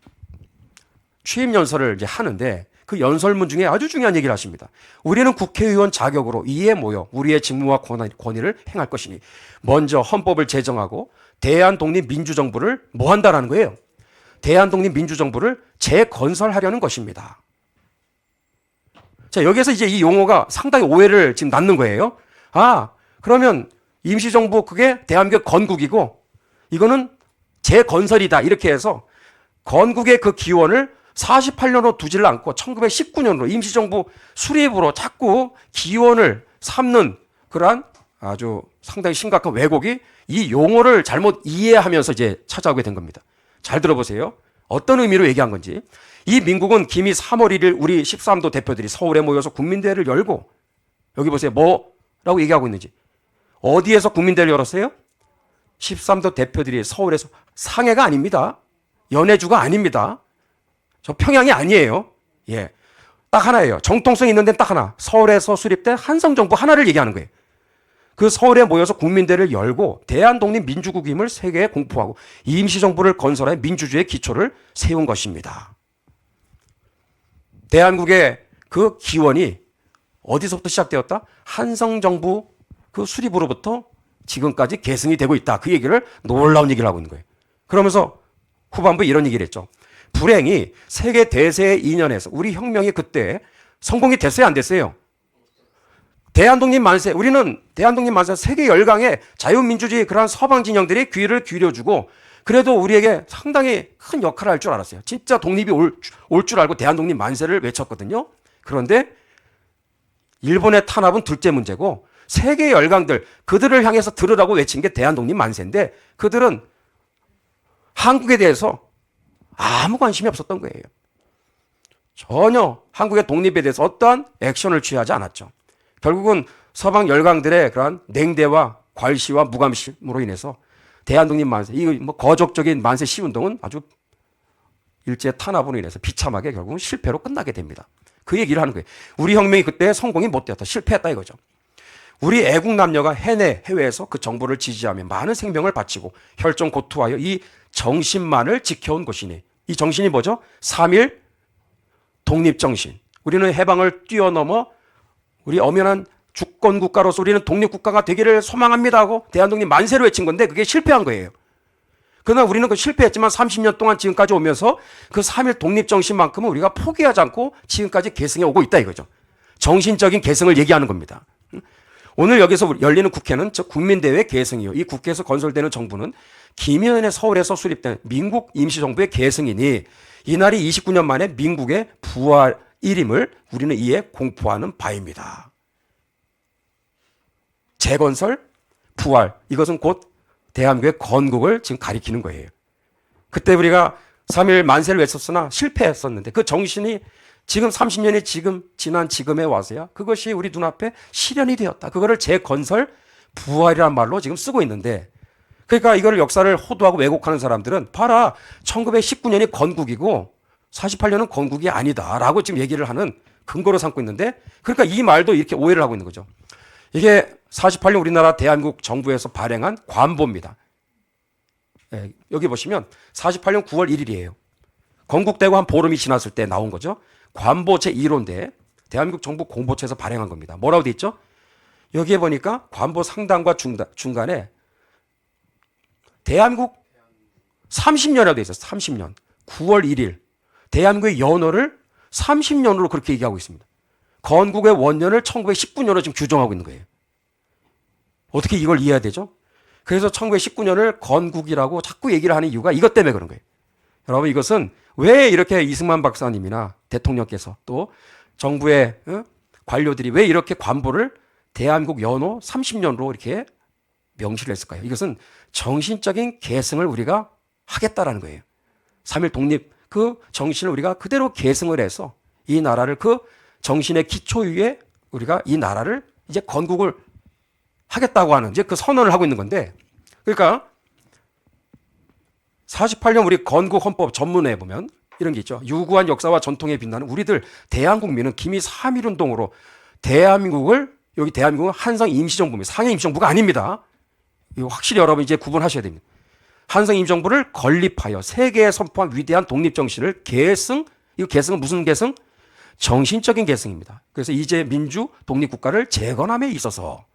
취임 연설을 이제 하는데 그 연설문 중에 아주 중요한 얘기를 하십니다. 우리는 국회의원 자격으로 이에 모여 우리의 직무와 권위를 행할 것이니 먼저 헌법을 제정하고 대한독립민주정부를 뭐 한다라는 거예요? 대한독립민주정부를 재건설하려는 것입니다. 자, 여기서 이제 이 용어가 상당히 오해를 지금 낳는 거예요. 아, 그러면 임시정부 그게 대한민국 건국이고 이거는 재건설이다. 이렇게 해서 건국의 그 기원을 48년으로 두지를 않고 1919년으로 임시정부 수립으로 자꾸 기원을 삼는 그러한 아주 상당히 심각한 왜곡이 이 용어를 잘못 이해하면서 이제 찾아오게 된 겁니다. 잘 들어보세요. 어떤 의미로 얘기한 건지. 이 민국은 기미 3월 1일 우리 13도 대표들이 서울에 모여서 국민대회를 열고, 여기 보세요. 뭐라고 얘기하고 있는지. 어디에서 국민대회를 열었어요? 13도 대표들이 서울에서. 상해가 아닙니다. 연해주가 아닙니다. 저 평양이 아니에요. 예. 딱 하나예요. 정통성 있는 데는 딱 하나. 서울에서 수립된 한성정부 하나를 얘기하는 거예요. 그 서울에 모여서 국민대회를 열고 대한독립민주국임을 세계에 공포하고 임시정부를 건설해 민주주의의 기초를 세운 것입니다. 대한국의 그 기원이 어디서부터 시작되었다? 한성정부 그 수립으로부터 지금까지 계승이 되고 있다. 그 얘기를, 놀라운 얘기를 하고 있는 거예요. 그러면서 후반부에 이런 얘기를 했죠. 불행히 세계 대세의 인연에서 우리 혁명이 그때 성공이 됐어요, 안 됐어요? 대한독립 만세, 우리는 대한독립 만세 세계 열강의 자유민주주의 그러한 서방 진영들이 귀를 기울여주고 그래도 우리에게 상당히 큰 역할을 할 줄 알았어요. 진짜 독립이 올 줄 알고 대한독립 만세를 외쳤거든요. 그런데 일본의 탄압은 둘째 문제고 세계 열강들, 그들을 향해서 들으라고 외친 게 대한독립 만세인데 그들은 한국에 대해서 아무 관심이 없었던 거예요. 전혀 한국의 독립에 대해서 어떠한 액션을 취하지 않았죠. 결국은 서방 열강들의 그러한 냉대와 괄시와 무관심으로 인해서 대한독립 만세, 이 뭐 거적적인 만세 시운동은 아주 일제 탄압으로 인해서 비참하게 결국은 실패로 끝나게 됩니다. 그 얘기를 하는 거예요. 우리 혁명이 그때 성공이 못 되었다. 실패했다 이거죠. 우리 애국 남녀가 해외에서 그 정부를 지지하며 많은 생명을 바치고 혈전 고투하여 이 정신만을 지켜온 것이니, 이 정신이 뭐죠? 3.1 독립정신. 우리는 해방을 뛰어넘어 우리 엄연한 주권국가로서 우리는 독립국가가 되기를 소망합니다 하고 대한독립 만세를 외친 건데 그게 실패한 거예요. 그러나 우리는 그 실패했지만 30년 동안 지금까지 오면서 그 3.1 독립정신만큼은 우리가 포기하지 않고 지금까지 계승해 오고 있다 이거죠. 정신적인 계승을 얘기하는 겁니다. 오늘 여기서 열리는 국회는 저 국민대회 계승이요. 이 국회에서 건설되는 정부는 김영현의 서울에서 수립된 민국 임시정부의 계승이니 이날이 29년 만에 민국의 부활일임을 우리는 이에 공포하는 바입니다. 재건설, 부활, 이것은 곧 대한민국의 건국을 지금 가리키는 거예요. 그때 우리가 3.1 만세를 외쳤으나 실패했었는데 그 정신이 지금 30년이 지난 지금에 와서야 그것이 우리 눈앞에 실현이 되었다. 그거를 재건설, 부활이라는 말로 지금 쓰고 있는데, 그러니까 이걸 역사를 호도하고 왜곡하는 사람들은 봐라 1919년이 건국이고 48년은 건국이 아니다라고 지금 얘기를 하는 근거로 삼고 있는데, 그러니까 이 말도 이렇게 오해를 하고 있는 거죠. 이게 48년 우리나라 대한민국 정부에서 발행한 관보입니다. 예, 여기 보시면 48년 9월 1일이에요. 건국되고 한 보름이 지났을 때 나온 거죠. 관보 제1호인데 대한민국 정부 공보처에서 발행한 겁니다. 뭐라고 돼 있죠? 여기에 보니까 관보 상단과 중간에 대한민국 30년이라고 돼 있어요. 30년. 9월 1일. 대한민국의 연호를 30년으로 그렇게 얘기하고 있습니다. 건국의 원년을 1919년으로 지금 규정하고 있는 거예요. 어떻게 이걸 이해해야 되죠? 그래서 1919년을 건국이라고 자꾸 얘기를 하는 이유가 이것 때문에 그런 거예요. 여러분, 이것은 왜 이렇게 이승만 박사님이나 대통령께서 또 정부의 관료들이 왜 이렇게 관보를 대한민국 연호 30년으로 이렇게 명시를 했을까요? 이것은 정신적인 계승을 우리가 하겠다라는 거예요. 3.1 독립 그 정신을 우리가 그대로 계승을 해서 이 나라를 그 정신의 기초 위에 우리가 이 나라를 이제 건국을 하겠다고 하는 이제 그 선언을 하고 있는 건데, 그러니까 48년 우리 건국 헌법 전문에 보면 이런 게 있죠. 유구한 역사와 전통에 빛나는 우리들 대한국민은 기미 3.1 운동으로 대한민국을, 여기 대한민국은 한성 임시정부입니다. 상해 임시정부가 아닙니다. 이거 확실히 여러분 이제 구분하셔야 됩니다. 한성 임시정부를 건립하여 세계에 선포한 위대한 독립정신을 계승, 이 계승은 무슨 계승? 정신적인 계승입니다. 그래서 이제 민주 독립국가를 재건함에 있어서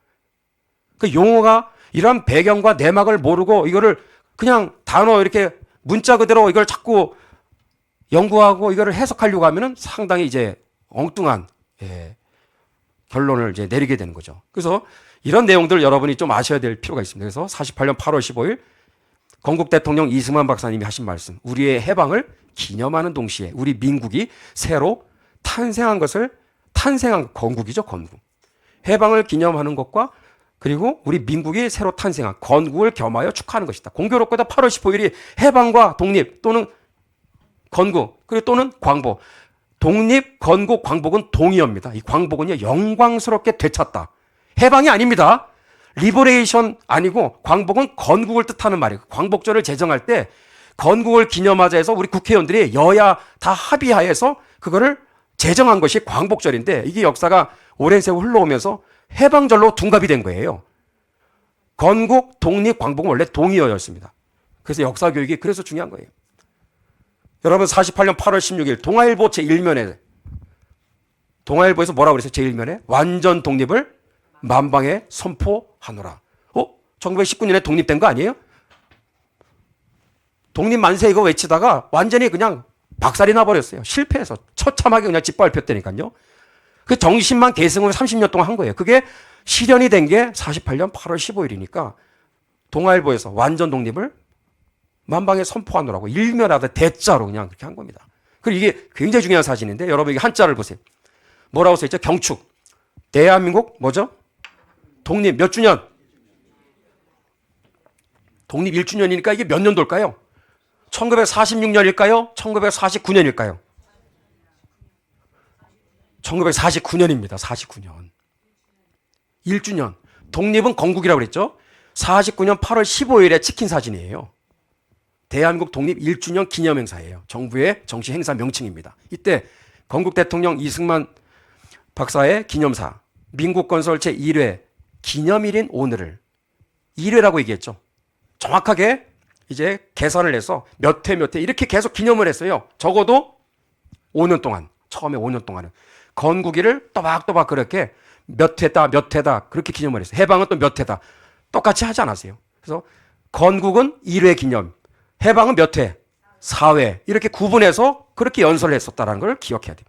그 용어가 이런 배경과 내막을 모르고 이거를 그냥 단어 이렇게 문자 그대로 이걸 자꾸 연구하고 이거를 해석하려고 하면은 상당히 이제 엉뚱한 결론을 이제 내리게 되는 거죠. 그래서 이런 내용들 여러분이 좀 아셔야 될 필요가 있습니다. 그래서 48년 8월 15일 건국 대통령 이승만 박사님이 하신 말씀, 우리의 해방을 기념하는 동시에 우리 민국이 새로 탄생한 건국이죠, 건국. 해방을 기념하는 것과 그리고 우리 민국이 새로 탄생한 건국을 겸하여 축하하는 것이다. 공교롭게도 8월 15일이 해방과 독립 또는 건국, 그리고 또는 광복. 독립, 건국, 광복은 동의어입니다. 이 광복은요, 영광스럽게 되찾다. 해방이 아닙니다. 리버레이션 아니고 광복은 건국을 뜻하는 말이에요. 광복절을 제정할 때 건국을 기념하자 해서 우리 국회의원들이 여야 다 합의하에서 그거를 제정한 것이 광복절인데, 이게 역사가 오랜 세월 흘러오면서 해방절로 둔갑이 된 거예요. 건국, 독립, 광복은 원래 동의어였습니다. 그래서 역사교육이 그래서 중요한 거예요. 여러분 48년 8월 16일 동아일보 제1면에, 동아일보에서 뭐라고 그랬어요? 제1면에 완전 독립을 만방에 선포하노라. 1919년에 독립된 거 아니에요? 독립 만세 이거 외치다가 완전히 그냥 박살이 나버렸어요. 실패해서 처참하게 그냥 짓밟혔다니까요. 그 정신만 계승을 30년 동안 한 거예요. 그게 실현이 된 게 48년 8월 15일이니까 동아일보에서 완전 독립을 만방에 선포하노라고 일면하다 대자로 그냥 그렇게 한 겁니다. 그리고 이게 굉장히 중요한 사진인데, 여러분 이게 한자를 보세요. 뭐라고 써있죠? 경축. 대한민국 뭐죠? 독립 몇 주년? 독립 1주년이니까 이게 몇 년도일까요? 1946년일까요? 1949년일까요? 1949년입니다. 49년. 1주년. 독립은 건국이라고 그랬죠? 49년 8월 15일에 찍힌 사진이에요. 대한민국 독립 1주년 기념행사예요. 정부의 정치 행사 명칭입니다. 이때 건국 대통령 이승만 박사의 기념사, 민국건설 제1회 기념일인 오늘을 1회라고 얘기했죠. 정확하게 이제 계산을 해서 몇 회 몇 회 이렇게 계속 기념을 했어요. 적어도 5년 동안, 처음에 5년 동안은 건국일을 또박또박 그렇게 몇 회다 몇 회다 그렇게 기념을 했어요. 해방은 또 몇 회다 똑같이 하지 않았어요. 그래서 건국은 1회 기념, 해방은 몇 회? 4회. 이렇게 구분해서 그렇게 연설을 했었다는 걸 기억해야 돼요.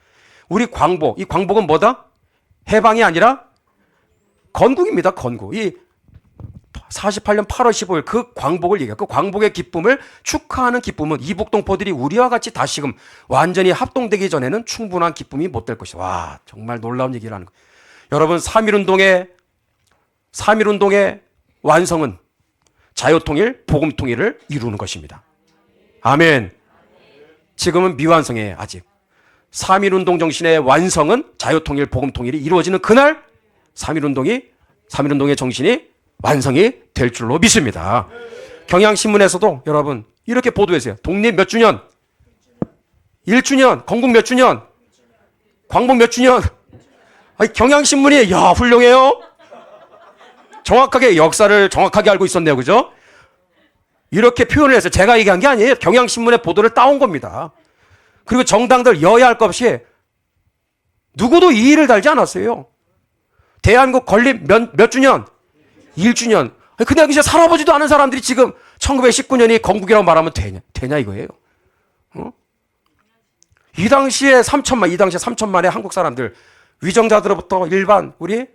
우리 광복, 이 광복은 뭐다? 해방이 아니라 건국입니다. 건국. 이 48년 8월 15일 그 광복을 얘기해요. 그 광복의 기쁨을 축하하는 기쁨은 이북동포들이 우리와 같이 다시금 완전히 합동되기 전에는 충분한 기쁨이 못 될 것이다. 와, 정말 놀라운 얘기를 하는 거예요. 여러분 3.1운동의 완성은 자유통일, 복음통일을 이루는 것입니다. 아멘. 지금은 미완성이에요. 아직. 3.1운동 정신의 완성은 자유통일, 복음통일이 이루어지는 그날 3.1운동의 정신이 완성이 될 줄로 믿습니다. 경향신문에서도 여러분 이렇게 보도했어요. 독립 몇 주년? 1주년. 건국 몇 주년? 광복 몇 주년? 아니, 경향신문이 야 훌륭해요. 정확하게 역사를 정확하게 알고 있었네요. 그죠? 이렇게 표현을 해서 제가 얘기한 게 아니에요. 경향신문의 보도를 따온 겁니다. 그리고 정당들 여야 할 것 없이 누구도 이의를 달지 않았어요. 대한민국 건립 몇 주년? 1주년. 그냥 이제 살아보지도 않은 사람들이 지금 1919년이 건국이라고 말하면 되냐 이거예요. 이 당시에 3천만의 한국 사람들, 위정자들로부터 일반 우리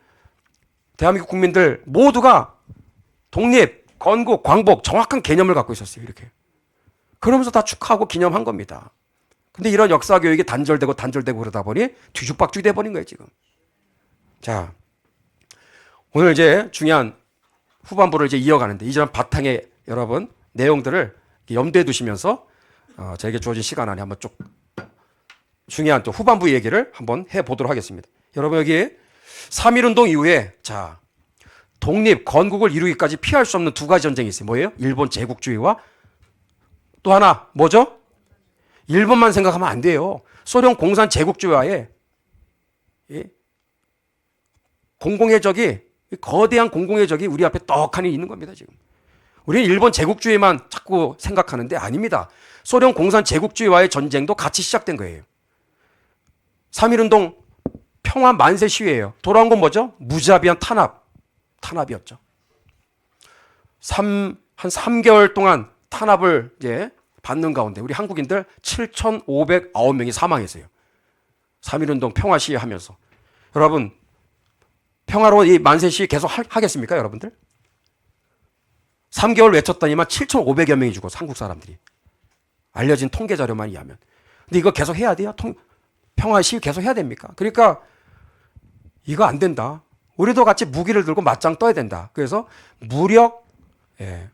대한민국 국민들 모두가 독립, 건국, 광복 정확한 개념을 갖고 있었어요. 이렇게. 그러면서 다 축하하고 기념한 겁니다. 근데 이런 역사 교육이 단절되고 그러다 보니 뒤죽박죽이 돼버린 거예요, 지금. 자, 오늘 이제 중요한 후반부를 이제 이어가는데, 이전 바탕에 여러분 내용들을 염두에 두시면서 저에게 주어진 시간 안에 한번 쭉 중요한 또 후반부 얘기를 한번 해보도록 하겠습니다. 여러분 여기 3.1운동 이후에 자 독립, 건국을 이루기까지 피할 수 없는 두 가지 전쟁이 있어요. 뭐예요? 일본 제국주의와 또 하나 뭐죠? 일본만 생각하면 안 돼요. 소련 공산 제국주의와의 공공의 적이, 거대한 공공의 적이 우리 앞에 떡하니 있는 겁니다. 지금 우리는 일본 제국주의만 자꾸 생각하는데 아닙니다. 소련 공산 제국주의와의 전쟁도 같이 시작된 거예요. 3.1운동 평화 만세 시위예요. 돌아온 건 뭐죠? 무자비한 탄압이었죠. 한 3개월 동안 탄압을 이제 받는 가운데 우리 한국인들 7,509명이 사망했어요. 3.1운동 평화 시위 하면서. 여러분, 평화로운 이 만세 시위 계속 하겠습니까, 여러분들? 3개월 외쳤더니만 7,500여 명이 죽었어, 한국 사람들이. 알려진 통계 자료만 의하면. 근데 이거 계속 해야 돼요? 평화 시위 계속 해야 됩니까? 그러니까 이거 안 된다. 우리도 같이 무기를 들고 맞짱 떠야 된다. 그래서 무력에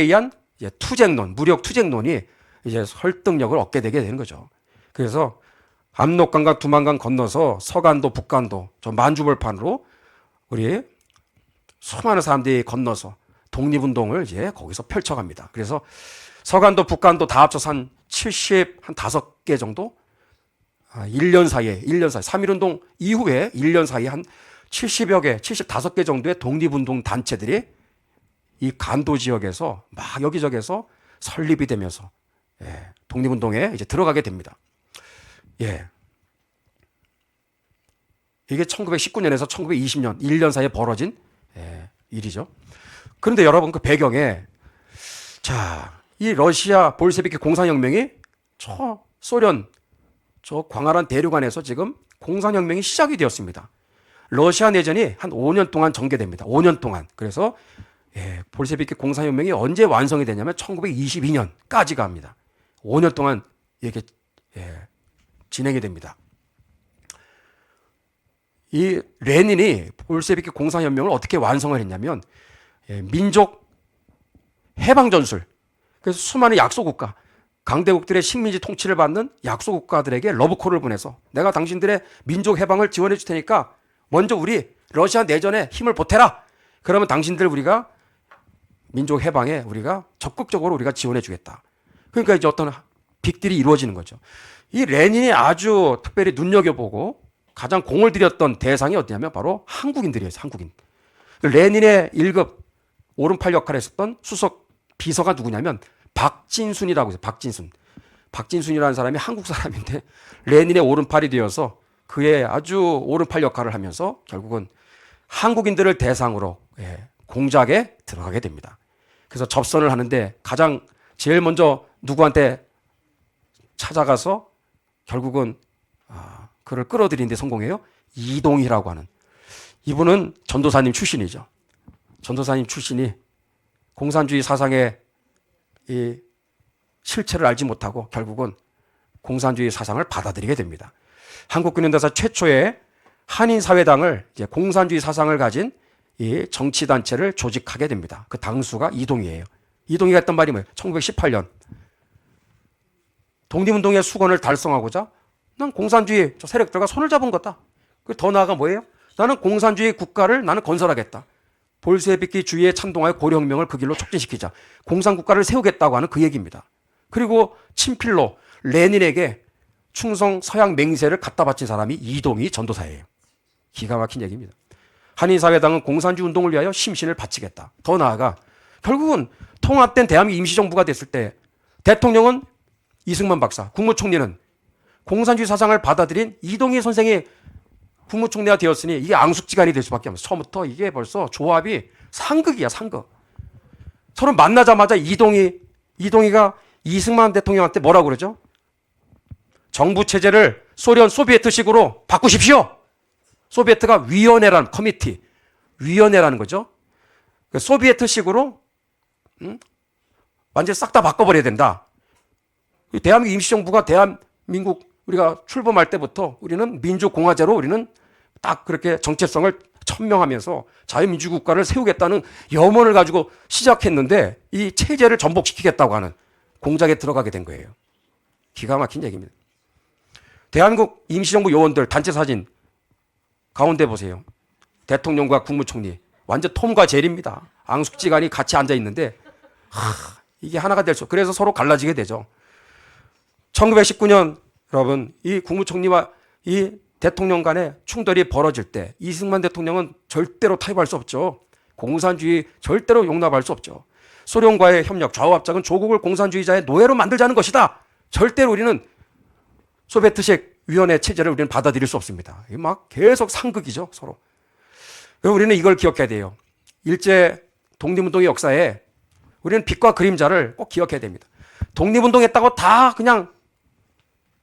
의한 투쟁론, 무력 투쟁론이 이제 설득력을 얻게 되게 되는 거죠. 그래서 압록강과 두만강 건너서 서간도, 북간도, 저 만주벌판으로 우리 수많은 사람들이 건너서 독립운동을 이제 거기서 펼쳐갑니다. 그래서 서간도, 북간도 다 합쳐서 한 75개 정도? 1년 사이에, 3.1운동 이후에 1년 사이에 한 70여 개, 75개 정도의 독립운동 단체들이 이 간도 지역에서 막 여기저기서 설립이 되면서 독립운동에 이제 들어가게 됩니다. 예. 이게 1919년에서 1920년 1년 사이에 벌어진 일이죠. 그런데 여러분 그 배경에 이 러시아 볼셰비키 공산혁명이 저 소련 저 광활한 대륙안에서 지금 공산혁명이 시작이 되었습니다. 러시아 내전이 한 5년 동안 전개됩니다. 5년 동안. 그래서 볼셰비키 공산혁명이 언제 완성이 되냐면 1922년까지 갑니다. 5년 동안 이렇게 진행이 됩니다. 이 레닌이 볼셰비키 공산혁명을 어떻게 완성을 했냐면 민족 해방 전술, 그래서 수많은 약소국가, 강대국들의 식민지 통치를 받는 약소국가들에게 러브콜을 보내서 내가 당신들의 민족 해방을 지원해 줄 테니까 먼저 우리 러시아 내전에 힘을 보태라. 그러면 당신들 우리가 민족 해방에 우리가 적극적으로 우리가 지원해 주겠다. 그러니까 이제 어떤 빅딜이 이루어지는 거죠. 이 레닌이 아주 특별히 눈여겨보고 가장 공을 들였던 대상이 어디냐면 바로 한국인들이었어요. 한국인. 레닌의 1급 오른팔 역할을 했었던 수석 비서가 누구냐면 박진순이라고 해서 박진순이라는 사람이 한국 사람인데 레닌의 오른팔이 되어서 그의 아주 오른팔 역할을 하면서 결국은 한국인들을 대상으로 공작에 들어가게 됩니다. 그래서 접선을 하는데 가장 제일 먼저 누구한테 찾아가서 결국은 그를 끌어들이는데 성공해요. 이동희라고 하는 이분은 전도사님 출신이죠. 전도사님 출신이 공산주의 사상의 이 실체를 알지 못하고 결국은 공산주의 사상을 받아들이게 됩니다. 한국 근현대사 최초의 한인사회당을 이제 공산주의 사상을 가진 이 정치단체를 조직하게 됩니다. 그 당수가 이동희예요. 이동희가 했던 말이 뭐예요? 1918년 독립운동의 수건을 달성하고자 난 공산주의 저 세력들과 손을 잡은 거다. 더 나아가 뭐예요? 나는 공산주의 국가를 나는 건설하겠다. 볼셰비키주의에 찬동하여 고려혁명을 그 길로 촉진시키자. 공산국가를 세우겠다고 하는 그 얘기입니다. 그리고 친필로 레닌에게 충성 서양 맹세를 갖다 바친 사람이 이동희 전도사예요. 기가 막힌 얘기입니다. 한인사회당은 공산주의 운동을 위하여 심신을 바치겠다. 더 나아가 결국은 통합된 대한민국 임시정부가 됐을 때 대통령은 이승만 박사, 국무총리는 공산주의 사상을 받아들인 이동희 선생이 국무총리가 되었으니 이게 앙숙지간이 될 수밖에 없어요. 처음부터 이게 벌써 조합이 상극이야, 상극. 서로 만나자마자 이동희가 이승만 대통령한테 뭐라고 그러죠? 정부 체제를 소련 소비에트식으로 바꾸십시오. 소비에트가 위원회라는 커미티, 위원회라는 거죠. 소비에트식으로 완전히 싹 다 바꿔버려야 된다. 대한민국 임시정부가 대한민국 우리가 출범할 때부터 우리는 민주공화제로 우리는 딱 그렇게 정체성을 천명하면서 자유민주국가를 세우겠다는 염원을 가지고 시작했는데 이 체제를 전복시키겠다고 하는 공작에 들어가게 된 거예요. 기가 막힌 얘기입니다. 대한민국 임시정부 요원들 단체 사진 가운데 보세요. 대통령과 국무총리 완전 톰과 제리입니다. 앙숙지간이 같이 앉아 있는데 이게 하나가 될 수. 그래서 서로 갈라지게 되죠. 1919년 여러분 이 국무총리와 이 대통령 간의 충돌이 벌어질 때 이승만 대통령은 절대로 타협할 수 없죠. 공산주의 절대로 용납할 수 없죠. 소련과의 협력, 좌우합작은 조국을 공산주의자의 노예로 만들자는 것이다. 절대로 우리는 소비에트식 위원회 체제를 우리는 받아들일 수 없습니다. 막 계속 상극이죠, 서로. 그리고 우리는 이걸 기억해야 돼요. 일제 독립운동의 역사에 우리는 빛과 그림자를 꼭 기억해야 됩니다. 독립운동했다고 다 그냥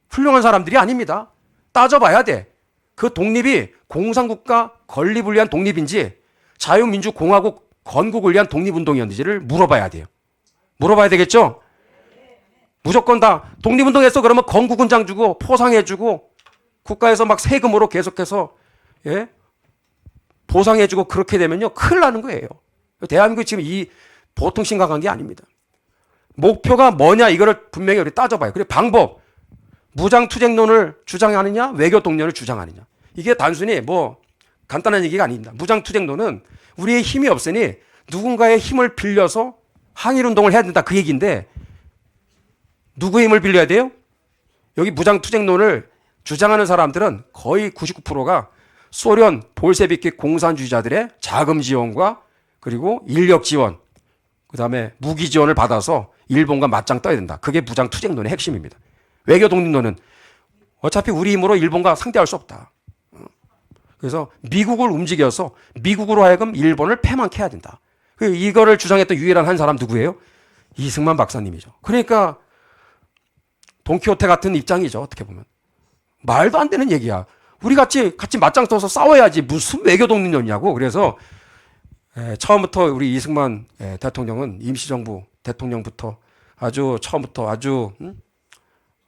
훌륭한 사람들이 아닙니다. 따져봐야 돼. 그 독립이 공산국가 건립을 위한 독립인지 자유민주공화국 건국을 위한 독립운동이었는지를 물어봐야 돼요. 물어봐야 되겠죠? 무조건 다 독립운동했어 그러면 건국훈장 주고 포상해주고 국가에서 막 세금으로 계속해서 보상해주고 그렇게 되면요 큰일 나는 거예요. 대한민국이 지금 이 보통 심각한 게 아닙니다. 목표가 뭐냐 이거를 분명히 우리 따져봐요. 그리고 방법, 무장투쟁론을 주장하느냐 외교 동력을 주장하느냐. 이게 단순히 뭐 간단한 얘기가 아닙니다. 무장투쟁론은 우리의 힘이 없으니 누군가의 힘을 빌려서 항일운동을 해야 된다 그 얘기인데, 누구의 힘을 빌려야 돼요? 여기 무장투쟁론을 주장하는 사람들은 거의 99%가 소련 볼셰비키 공산주의자들의 자금 지원과 그리고 인력 지원, 그 다음에 무기 지원을 받아서 일본과 맞짱 떠야 된다. 그게 무장투쟁론의 핵심입니다. 외교 독립론은 어차피 우리 힘으로 일본과 상대할 수 없다. 그래서 미국을 움직여서 미국으로 하여금 일본을 패망케 해야 된다. 이거를 주장했던 유일한 한 사람 누구예요? 이승만 박사님이죠. 그러니까 돈키호테 같은 입장이죠. 어떻게 보면. 말도 안 되는 얘기야. 우리 같이 맞짱 떠서 싸워야지 무슨 외교 독립론이냐고. 그래서 처음부터 우리 이승만 대통령은 임시정부 대통령부터 아주 처음부터 아주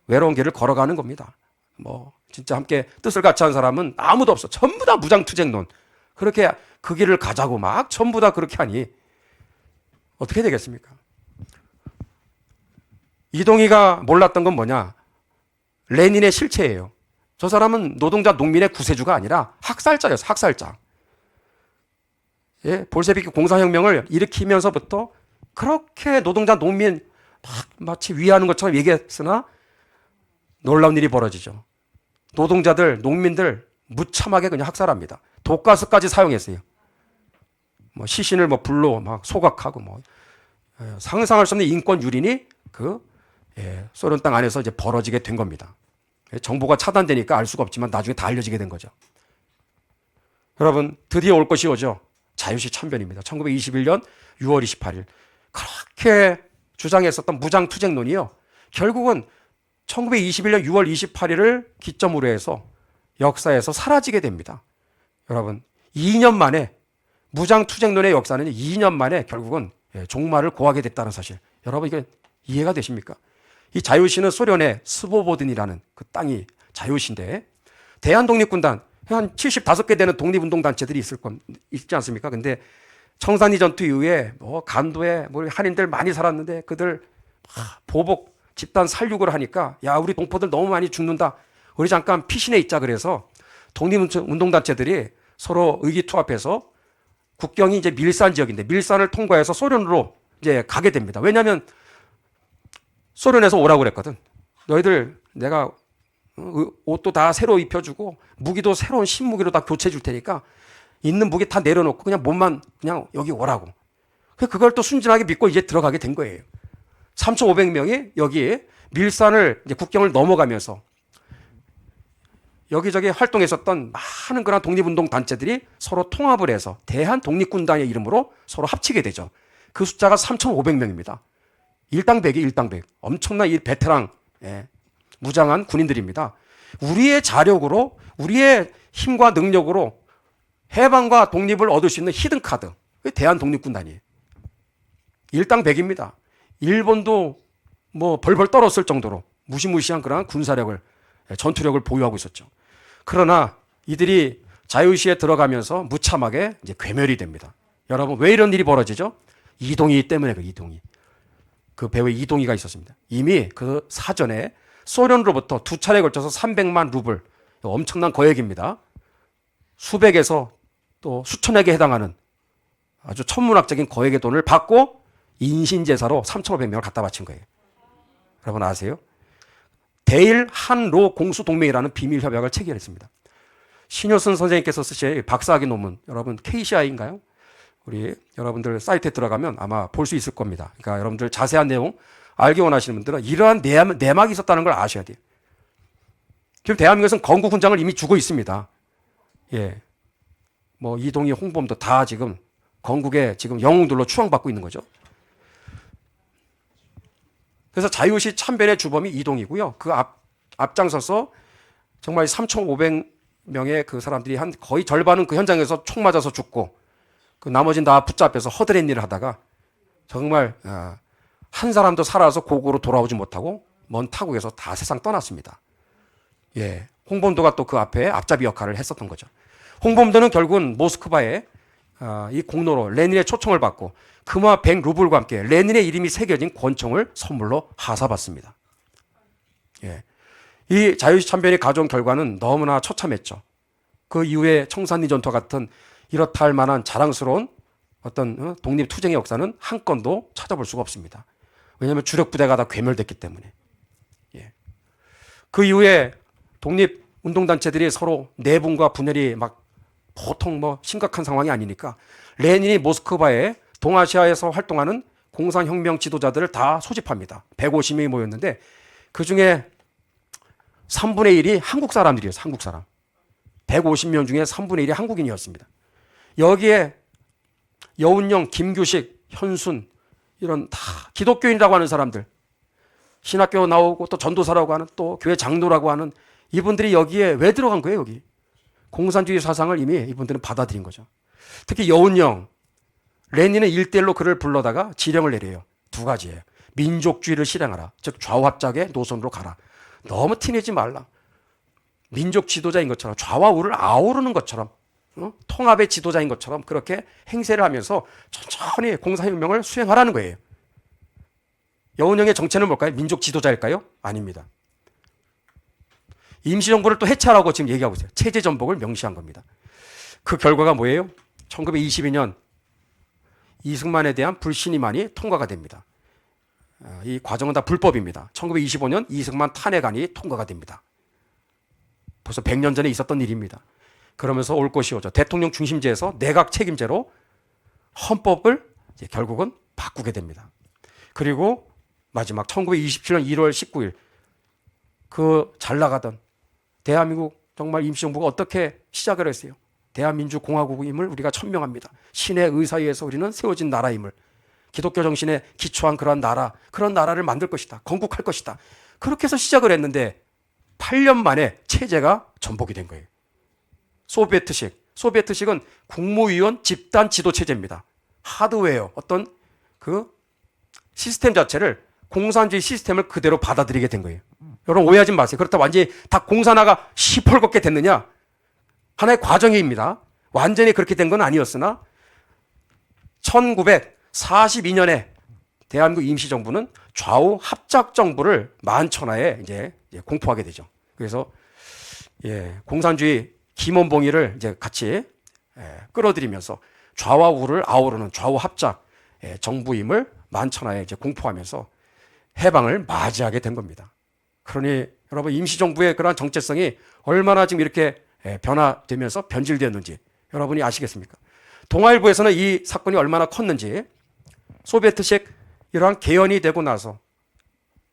외로운 길을 걸어가는 겁니다. 뭐 진짜 함께 뜻을 같이 한 사람은 아무도 없어. 전부 다 무장투쟁론. 그렇게 그 길을 가자고 막 전부 다 그렇게 하니 어떻게 되겠습니까? 이동희가 몰랐던 건 뭐냐? 레닌의 실체예요. 저 사람은 노동자 농민의 구세주가 아니라 학살자였어. 학살자. 예, 볼셰비키 공사혁명을 일으키면서부터 그렇게 노동자 농민 마치 위하는 것처럼 얘기했으나 놀라운 일이 벌어지죠. 노동자들, 농민들 무참하게 그냥 학살합니다. 독가스까지 사용했어요. 뭐 시신을 뭐 불로 막 소각하고 뭐 상상할 수 없는 인권 유린이 소련 땅 안에서 이제 벌어지게 된 겁니다. 정보가 차단되니까 알 수가 없지만 나중에 다 알려지게 된 거죠. 여러분, 드디어 올 것이 오죠. 자유시 참변입니다. 1921년 6월 28일. 그렇게 주장했었던 무장투쟁론이요. 결국은 1921년 6월 28일을 기점으로 해서 역사에서 사라지게 됩니다. 여러분, 2년 만에 무장투쟁론의 역사는 2년 만에 결국은 종말을 고하게 됐다는 사실. 여러분, 이게 이해가 되십니까? 이 자유시는 소련의 스보보든이라는 그 땅이 자유시인데, 대한독립군단 한 75개 되는 독립운동단체들이 있지 않습니까? 근데 청산리 전투 이후에 뭐 간도에 뭐 한인들 많이 살았는데 그들 보복 집단 살육을 하니까 야, 우리 동포들 너무 많이 죽는다. 우리 잠깐 피신해 있자. 그래서 독립운동단체들이 서로 의기투합해서 국경이 이제 밀산 지역인데 밀산을 통과해서 소련으로 이제 가게 됩니다. 왜냐하면 소련에서 오라고 그랬거든. 너희들 내가 옷도 다 새로 입혀주고 무기도 새로운 신무기로 다 교체해 줄 테니까 있는 무기 다 내려놓고 그냥 몸만 그냥 여기 오라고. 그걸 또 순진하게 믿고 이제 들어가게 된 거예요. 3,500명이 여기 밀산을 이제 국경을 넘어가면서 여기저기 활동했었던 많은 그런 독립운동 단체들이 서로 통합을 해서 대한독립군단의 이름으로 서로 합치게 되죠. 그 숫자가 3,500명입니다. 일당백이 일당백. 엄청난 이 베테랑 무장한 군인들입니다. 우리의 자력으로 우리의 힘과 능력으로 해방과 독립을 얻을 수 있는 히든카드. 대한독립군단이에요. 일당백입니다. 일본도 뭐 벌벌 떨었을 정도로 무시무시한 그런 군사력을, 전투력을 보유하고 있었죠. 그러나 이들이 자유시에 들어가면서 무참하게 이제 괴멸이 됩니다. 여러분, 왜 이런 일이 벌어지죠? 이동희 때문에. 그 배우의 이동희가 있었습니다. 이미 그 사전에 소련으로부터 2차례에 걸쳐서 300만 루블, 엄청난 거액입니다. 수백에서 또 수천억에 해당하는 아주 천문학적인 거액의 돈을 받고 인신제사로 3,500명을 갖다 바친 거예요. 여러분 아세요? 대일 한로 공수동맹이라는 비밀협약을 체결했습니다. 신효순 선생님께서 쓰신 박사학위 논문, 여러분 KCI인가요? 우리 여러분들 사이트에 들어가면 아마 볼 수 있을 겁니다. 그러니까 여러분들 자세한 내용 알기 원하시는 분들은 이러한 내막이 있었다는 걸 아셔야 돼요. 지금 대한민국에서는 건국 훈장을 이미 주고 있습니다. 예, 뭐 이동희, 홍범도 다 지금 건국의 지금 영웅들로 추앙받고 있는 거죠. 그래서 자유시 참변의 주범이 이동이고요. 그 앞장서서 정말 3,500명의 그 사람들이 한 거의 절반은 그 현장에서 총 맞아서 죽고 그 나머지는 다 붙잡혀서 허드렛 일을 하다가 정말 한 사람도 살아서 고국으로 돌아오지 못하고 먼 타국에서 다 세상 떠났습니다. 예, 홍범도가 또 그 앞에 앞잡이 역할을 했었던 거죠. 홍범도는 결국은 모스크바에 이 공로로 레닌의 초청을 받고 금화 100루블과 함께 레닌의 이름이 새겨진 권총을 선물로 하사받습니다. 예. 이 자유시 참변이 가져온 결과는 너무나 처참했죠. 그 이후에 청산리 전투와 같은 이렇다 할 만한 자랑스러운 어떤 독립투쟁의 역사는 한 건도 찾아볼 수가 없습니다. 왜냐하면 주력 부대가 다 괴멸됐기 때문에. 예. 그 이후에 독립운동단체들이 서로 내분과 분열이 막 보통 심각한 상황이 아니니까 레닌이 모스크바에 동아시아에서 활동하는 공산혁명 지도자들을 다 소집합니다. 150명이 모였는데 그 중에 3분의 1이 한국 사람들이었어요. 한국 사람. 150명 중에 3분의 1이 한국인이었습니다. 여기에 여운형, 김규식, 현순 이런 다 기독교인이라고 하는 사람들, 신학교 나오고 또 전도사라고 하는 또 교회 장로라고 하는 이분들이 여기에 왜 들어간 거예요? 여기 공산주의 사상을 이미 이분들은 받아들인 거죠. 특히 여운형, 레닌은 1대1로 그를 불러다가 지령을 내려요. 두 가지예요. 민족주의를 실행하라. 즉 좌우합작의 노선으로 가라. 너무 티내지 말라. 민족 지도자인 것처럼 좌와 우를 아우르는 것처럼 통합의 지도자인 것처럼 그렇게 행세를 하면서 천천히 공산혁명을 수행하라는 거예요. 여운형의 정체는 뭘까요? 민족 지도자일까요? 아닙니다. 임시정부를 또 해체하라고 지금 얘기하고 있어요. 체제 전복을 명시한 겁니다. 그 결과가 뭐예요? 1922년 이승만에 대한 불신임안이 통과가 됩니다. 이 과정은 다 불법입니다. 1925년 이승만 탄핵안이 통과가 됩니다. 벌써 100년 전에 있었던 일입니다. 그러면서 올 것이 오죠. 대통령 중심제에서 내각 책임제로 헌법을 이제 결국은 바꾸게 됩니다. 그리고 마지막 1927년 1월 19일 그 잘 나가던 대한민국 정말 임시정부가 어떻게 시작을 했어요? 대한민주공화국임을 우리가 천명합니다. 신의 의사에서 우리는 세워진 나라임을, 기독교 정신에 기초한 그런 나라를 만들 것이다. 건국할 것이다. 그렇게 해서 시작을 했는데 8년 만에 체제가 전복이 된 거예요. 소비에트식은 국무위원 집단 지도 체제입니다. 하드웨어, 어떤 그 시스템 자체를 공산주의 시스템을 그대로 받아들이게 된 거예요. 여러분 오해하지 마세요. 그렇다고 완전히 다 공산화가 시뻘겋게 됐느냐? 하나의 과정입니다. 완전히 그렇게 된 건 아니었으나 1942년에 대한민국 임시정부는 좌우 합작 정부를 만천하에 이제 공포하게 되죠. 그래서 공산주의 김원봉이를 이제 같이 끌어들이면서 좌와 우를 아우르는 좌우 합작 정부임을 만천하에 이제 공포하면서 해방을 맞이하게 된 겁니다. 그러니 여러분 임시정부의 그러한 정체성이 얼마나 지금 이렇게 변화되면서 변질되었는지 여러분이 아시겠습니까? 동아일보에서는 이 사건이 얼마나 컸는지 소비에트식 이러한 개헌이 되고 나서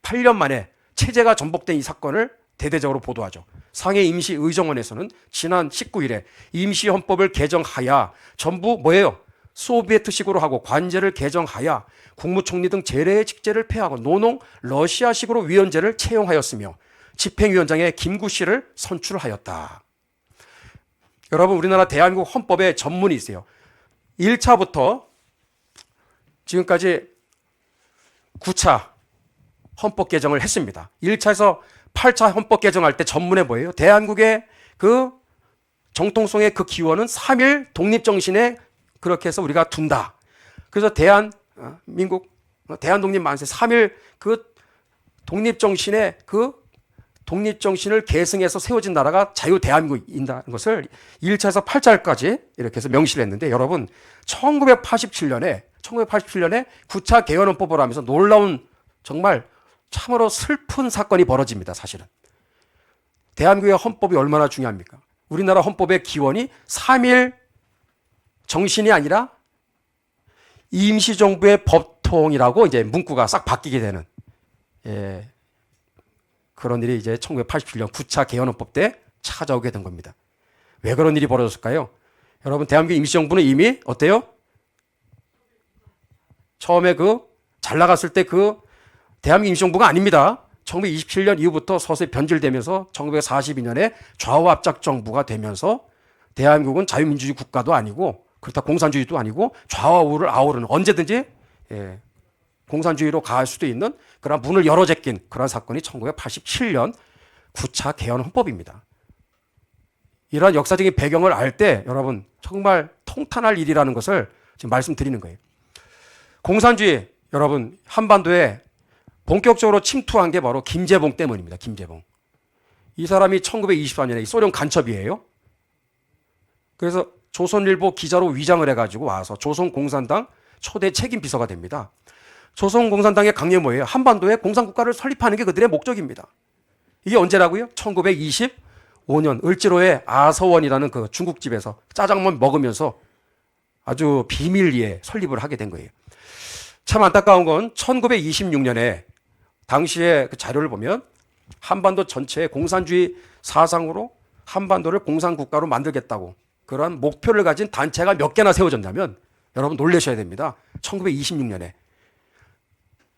8년 만에 체제가 전복된 이 사건을 대대적으로 보도하죠. 상해 임시의정원에서는 지난 19일에 임시헌법을 개정하야 전부 뭐예요? 소비에트식으로 하고 관제를 개정하야 국무총리 등 제례의 직제를 폐하고 노농 러시아식으로 위원제를 채용하였으며 집행위원장에 김구 씨를 선출하였다. 여러분 우리나라 대한민국 헌법에 전문이 있어요. 1차부터 지금까지 9차 헌법 개정을 했습니다. 1차에서 8차 헌법 개정할 때 전문에 뭐예요? 대한민국의 그 정통성의 그 기원은 3일 독립정신에 그렇게 해서 우리가 둔다. 그래서 대한독립 만세 3일 그 독립정신의 그 독립정신을 계승해서 세워진 나라가 자유 대한민국인다는 것을 1차에서 8차까지 이렇게 해서 명시를 했는데 여러분 1987년에 9차 개헌헌법을 하면서 놀라운 정말 참으로 슬픈 사건이 벌어집니다. 사실은. 대한민국의 헌법이 얼마나 중요합니까? 우리나라 헌법의 기원이 3일 정신이 아니라 임시정부의 법통이라고 이제 문구가 싹 바뀌게 되는 그런 일이 이제 1987년 9차 개헌헌법 때 찾아오게 된 겁니다. 왜 그런 일이 벌어졌을까요? 여러분 대한민국 임시정부는 이미 어때요? 처음에 잘 나갔을 때 대한민국 임시정부가 아닙니다. 1927년 이후부터 서서히 변질되면서 1942년에 좌우합작 정부가 되면서 대한민국은 자유민주주의 국가도 아니고 그렇다 공산주의도 아니고 좌와 우를 아우르는 언제든지 공산주의로 갈 수도 있는 그런 문을 열어 제낀 그런 사건이 1987년 9차 개헌 헌법입니다. 이러한 역사적인 배경을 알 때 여러분 정말 통탄할 일이라는 것을 지금 말씀드리는 거예요. 공산주의, 여러분, 한반도에 본격적으로 침투한 게 바로 김재봉 때문입니다. 김재봉. 이 사람이 1924년에 소련 간첩이에요. 그래서 조선일보 기자로 위장을 해가지고 와서 조선공산당 초대 책임 비서가 됩니다. 조선공산당의 강령이 뭐예요? 한반도에 공산국가를 설립하는 게 그들의 목적입니다. 이게 언제라고요? 1925년 을지로의 아서원이라는 그 중국집에서 짜장면 먹으면서 아주 비밀리에 설립을 하게 된 거예요. 참 안타까운 건 1926년에 당시의 그 자료를 보면 한반도 전체의 공산주의 사상으로 한반도를 공산국가로 만들겠다고 그러한 목표를 가진 단체가 몇 개나 세워졌냐면 여러분 놀라셔야 됩니다. 1926년에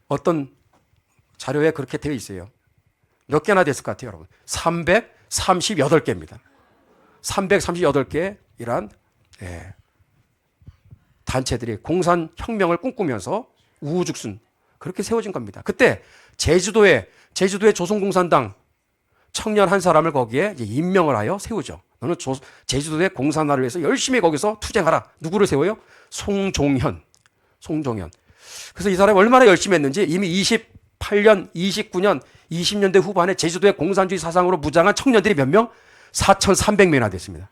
어떤 자료에 그렇게 되어 있어요. 몇 개나 됐을 것 같아요, 여러분? 338개입니다. 338개 이란 단체들이 공산혁명을 꿈꾸면서 우후죽순 그렇게 세워진 겁니다. 그때 제주도에 조선공산당 청년 한 사람을 거기에 이제 임명을 하여 세우죠. 너는 제주도의 공산화를 위해서 열심히 거기서 투쟁하라. 누구를 세워요? 송종현. 그래서 이 사람이 얼마나 열심히 했는지 이미 28년, 29년, 20년대 후반에 제주도의 공산주의 사상으로 무장한 청년들이 몇 명? 4,300명이나 됐습니다.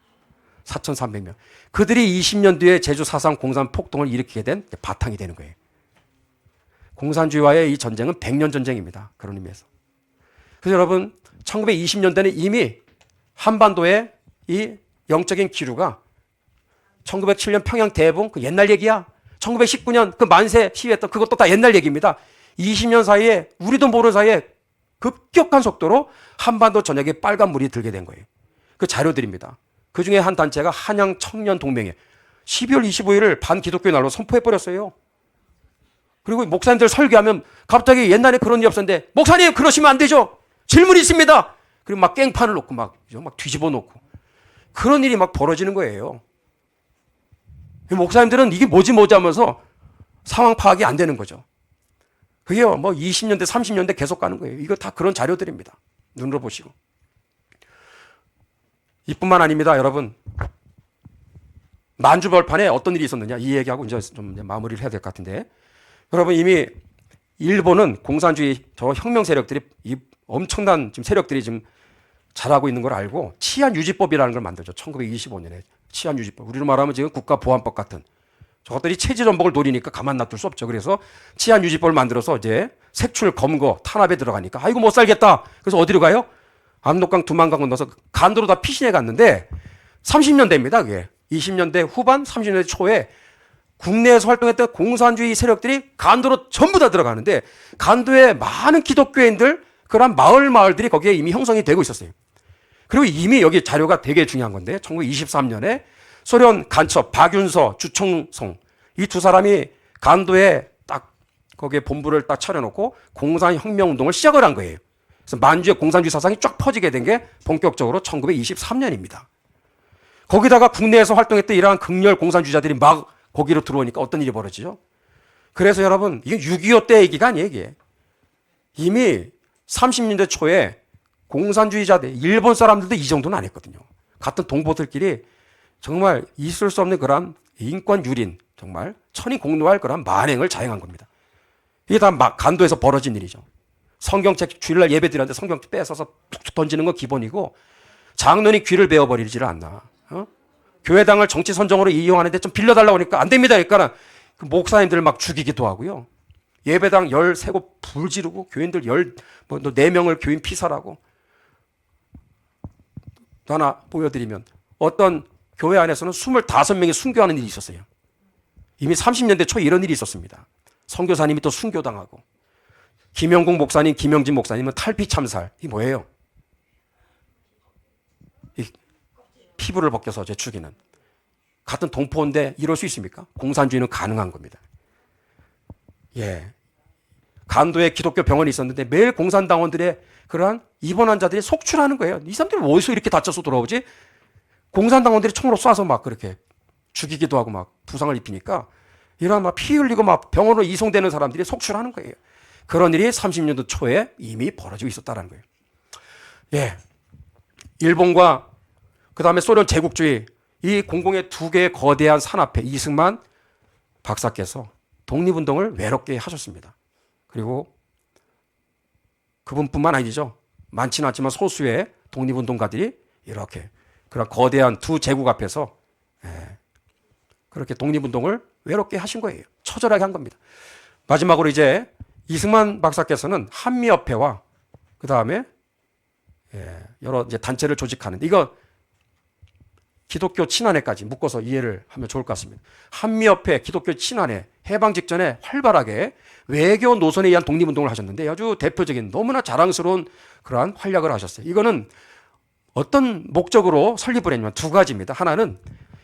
4,300명. 그들이 20년 뒤에 제주 사상 공산 폭동을 일으키게 된 바탕이 되는 거예요. 공산주의와의 이 전쟁은 100년 전쟁입니다. 그런 의미에서. 그래서 여러분 1920년대는 이미 한반도의 이 영적인 기류가 1907년 평양 대붕 그 옛날 얘기야. 1919년 그 만세 시위했던 그것도 다 옛날 얘기입니다. 20년 사이에 우리도 모르는 사이에 급격한 속도로 한반도 전역에 빨간 물이 들게 된 거예요. 그 자료들입니다. 그 중에 한 단체가 한양 청년 동맹에 12월 25일을 반기독교 날로 선포해버렸어요. 그리고 목사님들 설교하면 갑자기 옛날에 그런 일이 없었는데 목사님 그러시면 안 되죠. 질문이 있습니다. 그리고 막 깽판을 놓고 막 뒤집어 놓고 그런 일이 막 벌어지는 거예요. 목사님들은 이게 뭐지 하면서 상황 파악이 안 되는 거죠. 그게 뭐 20년대 30년대 계속 가는 거예요. 이거 다 그런 자료들입니다. 눈으로 보시고. 이뿐만 아닙니다. 여러분 만주벌판에 어떤 일이 있었느냐 이 얘기하고 이제 좀 마무리를 해야 될 것 같은데 여러분 이미 일본은 공산주의 저 혁명 세력들이 이 엄청난 지금 세력들이 지금 잘하고 있는 걸 알고 치안유지법이라는 걸 만들죠. 1925년에 치안유지법. 우리로 말하면 지금 국가보안법 같은 저것들이 체제전복을 노리니까 가만 놔둘 수 없죠. 그래서 치안유지법을 만들어서 이제 색출, 검거, 탄압에 들어가니까 아이고 못 살겠다. 그래서 어디로 가요? 압록강, 두만강 건너서 간도로 다 피신해 갔는데 30년대입니다. 그게 20년대 후반, 30년대 초에 국내에서 활동했던 공산주의 세력들이 간도로 전부 다 들어가는데 간도에 많은 기독교인들 그런 마을들이 거기에 이미 형성이 되고 있었어요. 그리고 이미 여기 자료가 되게 중요한 건데 1923년에 소련 간첩 박윤서, 주청송 이 두 사람이 간도에 딱 거기에 본부를 딱 차려놓고 공산혁명운동을 시작을 한 거예요. 그래서 만주의 공산주의 사상이 쫙 퍼지게 된 게 본격적으로 1923년입니다. 거기다가 국내에서 활동했던 이러한 극렬 공산주의자들이 막 거기로 들어오니까 어떤 일이 벌어지죠? 그래서 여러분 이게 6.25 때 얘기가 아니에요. 이게. 이미 30년대 초에 공산주의자들, 일본 사람들도 이 정도는 안 했거든요. 같은 동포들끼리 정말 있을 수 없는 그런 인권 유린, 정말 천이 공노할 그런 만행을 자행한 겁니다. 이게 다 간도에서 벌어진 일이죠. 성경책 주일날 예배 드리는데 성경책 뺏어서 툭툭 던지는 건 기본이고 장로니 귀를 베어버리지를 않나. 교회당을 정치 선정으로 이용하는데 좀 빌려달라고 하니까 안 됩니다. 그러니까 그 목사님들 막 죽이기도 하고요. 예배당 13곳 불 지르고 교인들 4명을 교인 피살하고 또 하나 보여드리면 어떤 교회 안에서는 25명이 순교하는 일이 있었어요. 이미 30년대 초에 이런 일이 있었습니다. 선교사님이 또 순교당하고 김영국 목사님, 김영진 목사님은 탈피 참살. 이게 뭐예요? 피부를 벗겨서 죽이는. 같은 동포인데 이럴 수 있습니까? 공산주의는 가능한 겁니다. 예. 간도에 기독교 병원이 있었는데 매일 공산당원들의 그러한 입원 환자들이 속출하는 거예요. 이 사람들이 어디서 이렇게 다쳐서 돌아오지? 공산당원들이 총으로 쏴서 막 그렇게 죽이기도 하고 막 부상을 입히니까 이런 막 피 흘리고 막 병원으로 이송되는 사람들이 속출하는 거예요. 그런 일이 30년대 초에 이미 벌어지고 있었다는 거예요. 예. 일본과 그 다음에 소련 제국주의 이 공공의 두 개의 거대한 산 앞에 이승만 박사께서 독립운동을 외롭게 하셨습니다. 그리고 그분뿐만 아니죠. 많지는 않지만 소수의 독립운동가들이 이렇게 그런 거대한 두 제국 앞에서 그렇게 독립운동을 외롭게 하신 거예요. 처절하게 한 겁니다. 마지막으로 이제 이승만 박사께서는 한미협회와 그 다음에 여러 이제 단체를 조직하는 이거 기독교 친환회까지 묶어서 이해를 하면 좋을 것 같습니다. 한미협회, 기독교 친환회, 해방 직전에 활발하게 외교 노선에 의한 독립운동을 하셨는데 아주 대표적인 너무나 자랑스러운 그러한 활약을 하셨어요. 이거는 어떤 목적으로 설립을 했냐면 두 가지입니다. 하나는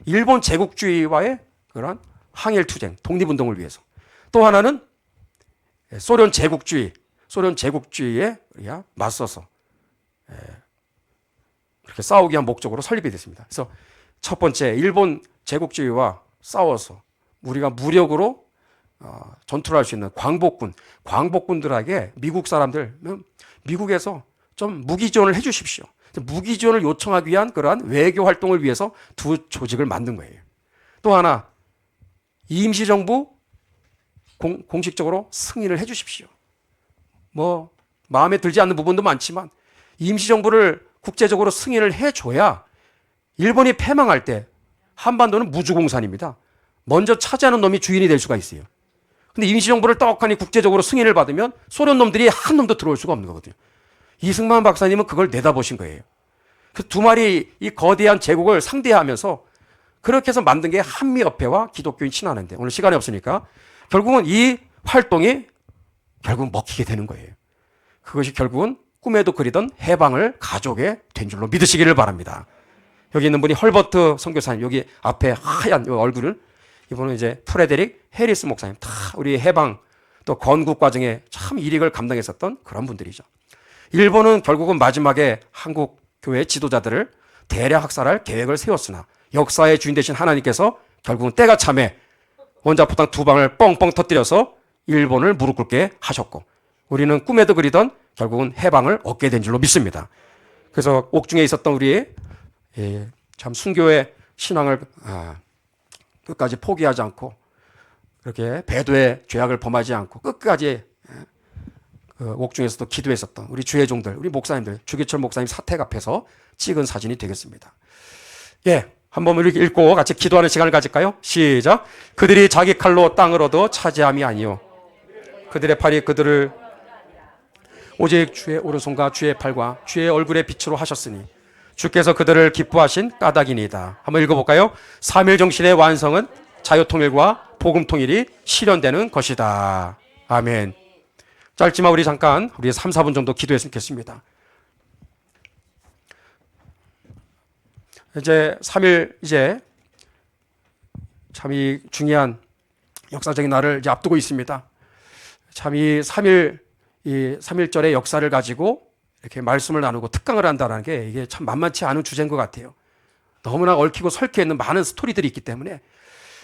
일본 제국주의와의 그런 항일투쟁, 독립운동을 위해서. 또 하나는 소련 제국주의에 맞서서 그렇게 싸우기 위한 목적으로 설립이 됐습니다. 그래서 첫 번째, 일본 제국주의와 싸워서 우리가 무력으로 전투를 할 수 있는 광복군들에게 미국 사람들, 미국에서 좀 무기 지원을 해 주십시오. 무기 지원을 요청하기 위한 그러한 외교 활동을 위해서 두 조직을 만든 거예요. 또 하나, 임시정부 공식적으로 승인을 해 주십시오. 뭐 마음에 들지 않는 부분도 많지만 임시정부를 국제적으로 승인을 해줘야 일본이 패망할 때 한반도는 무주공산입니다. 먼저 차지하는 놈이 주인이 될 수가 있어요. 근데 임시정부를 떡하니 국제적으로 승인을 받으면 소련 놈들이 한 놈도 들어올 수가 없는 거거든요. 이승만 박사님은 그걸 내다보신 거예요. 그 두 마리 이 거대한 제국을 상대하면서 그렇게 해서 만든 게 한미협회와 기독교인 친환회인데 오늘 시간이 없으니까 결국은 이 활동이 결국 먹히게 되는 거예요. 그것이 결국은 꿈에도 그리던 해방을 가져오게 된 줄로 믿으시기를 바랍니다. 여기 있는 분이 헐버트 선교사님, 여기 앞에 하얀 얼굴을 이분은 이제 프레데릭 해리스 목사님, 다 우리 해방 또 건국 과정에 참 일익을 감당했었던 그런 분들이죠. 일본은 결국은 마지막에 한국 교회 지도자들을 대량 학살할 계획을 세웠으나 역사의 주인 되신 하나님께서 결국은 때가 참에 원자포탄 두 방을 뻥뻥 터뜨려서 일본을 무릎 꿇게 하셨고 우리는 꿈에도 그리던 결국은 해방을 얻게 된 줄로 믿습니다. 그래서 옥중에 있었던 우리 참 순교의 신앙을 끝까지 포기하지 않고 그렇게 배도의 죄악을 범하지 않고 끝까지 옥중에서도 기도했었던 우리 주의 종들, 우리 목사님들, 주기철 목사님 사택 앞에서 찍은 사진이 되겠습니다. 한번 이렇게 읽고 같이 기도하는 시간을 가질까요? 시작. 그들이 자기 칼로 땅을 얻어 차지함이 아니요 그들의 팔이 그들을 오직 주의 오른손과 주의 팔과 주의 얼굴의 빛으로 하셨으니 주께서 그들을 기뻐하신 까닭이니이다. 한번 읽어볼까요? 삼일정신의 완성은 자유통일과 복음통일이 실현되는 것이다. 아멘. 짧지만 우리 잠깐 우리 3, 4분 정도 기도했으면 좋겠습니다. 이제 3일 이제 참 이 중요한 역사적인 날을 이제 앞두고 있습니다. 참 이 3.1절의 역사를 가지고 이렇게 말씀을 나누고 특강을 한다는 게 이게 참 만만치 않은 주제인 것 같아요. 너무나 얽히고 설켜 있는 많은 스토리들이 있기 때문에.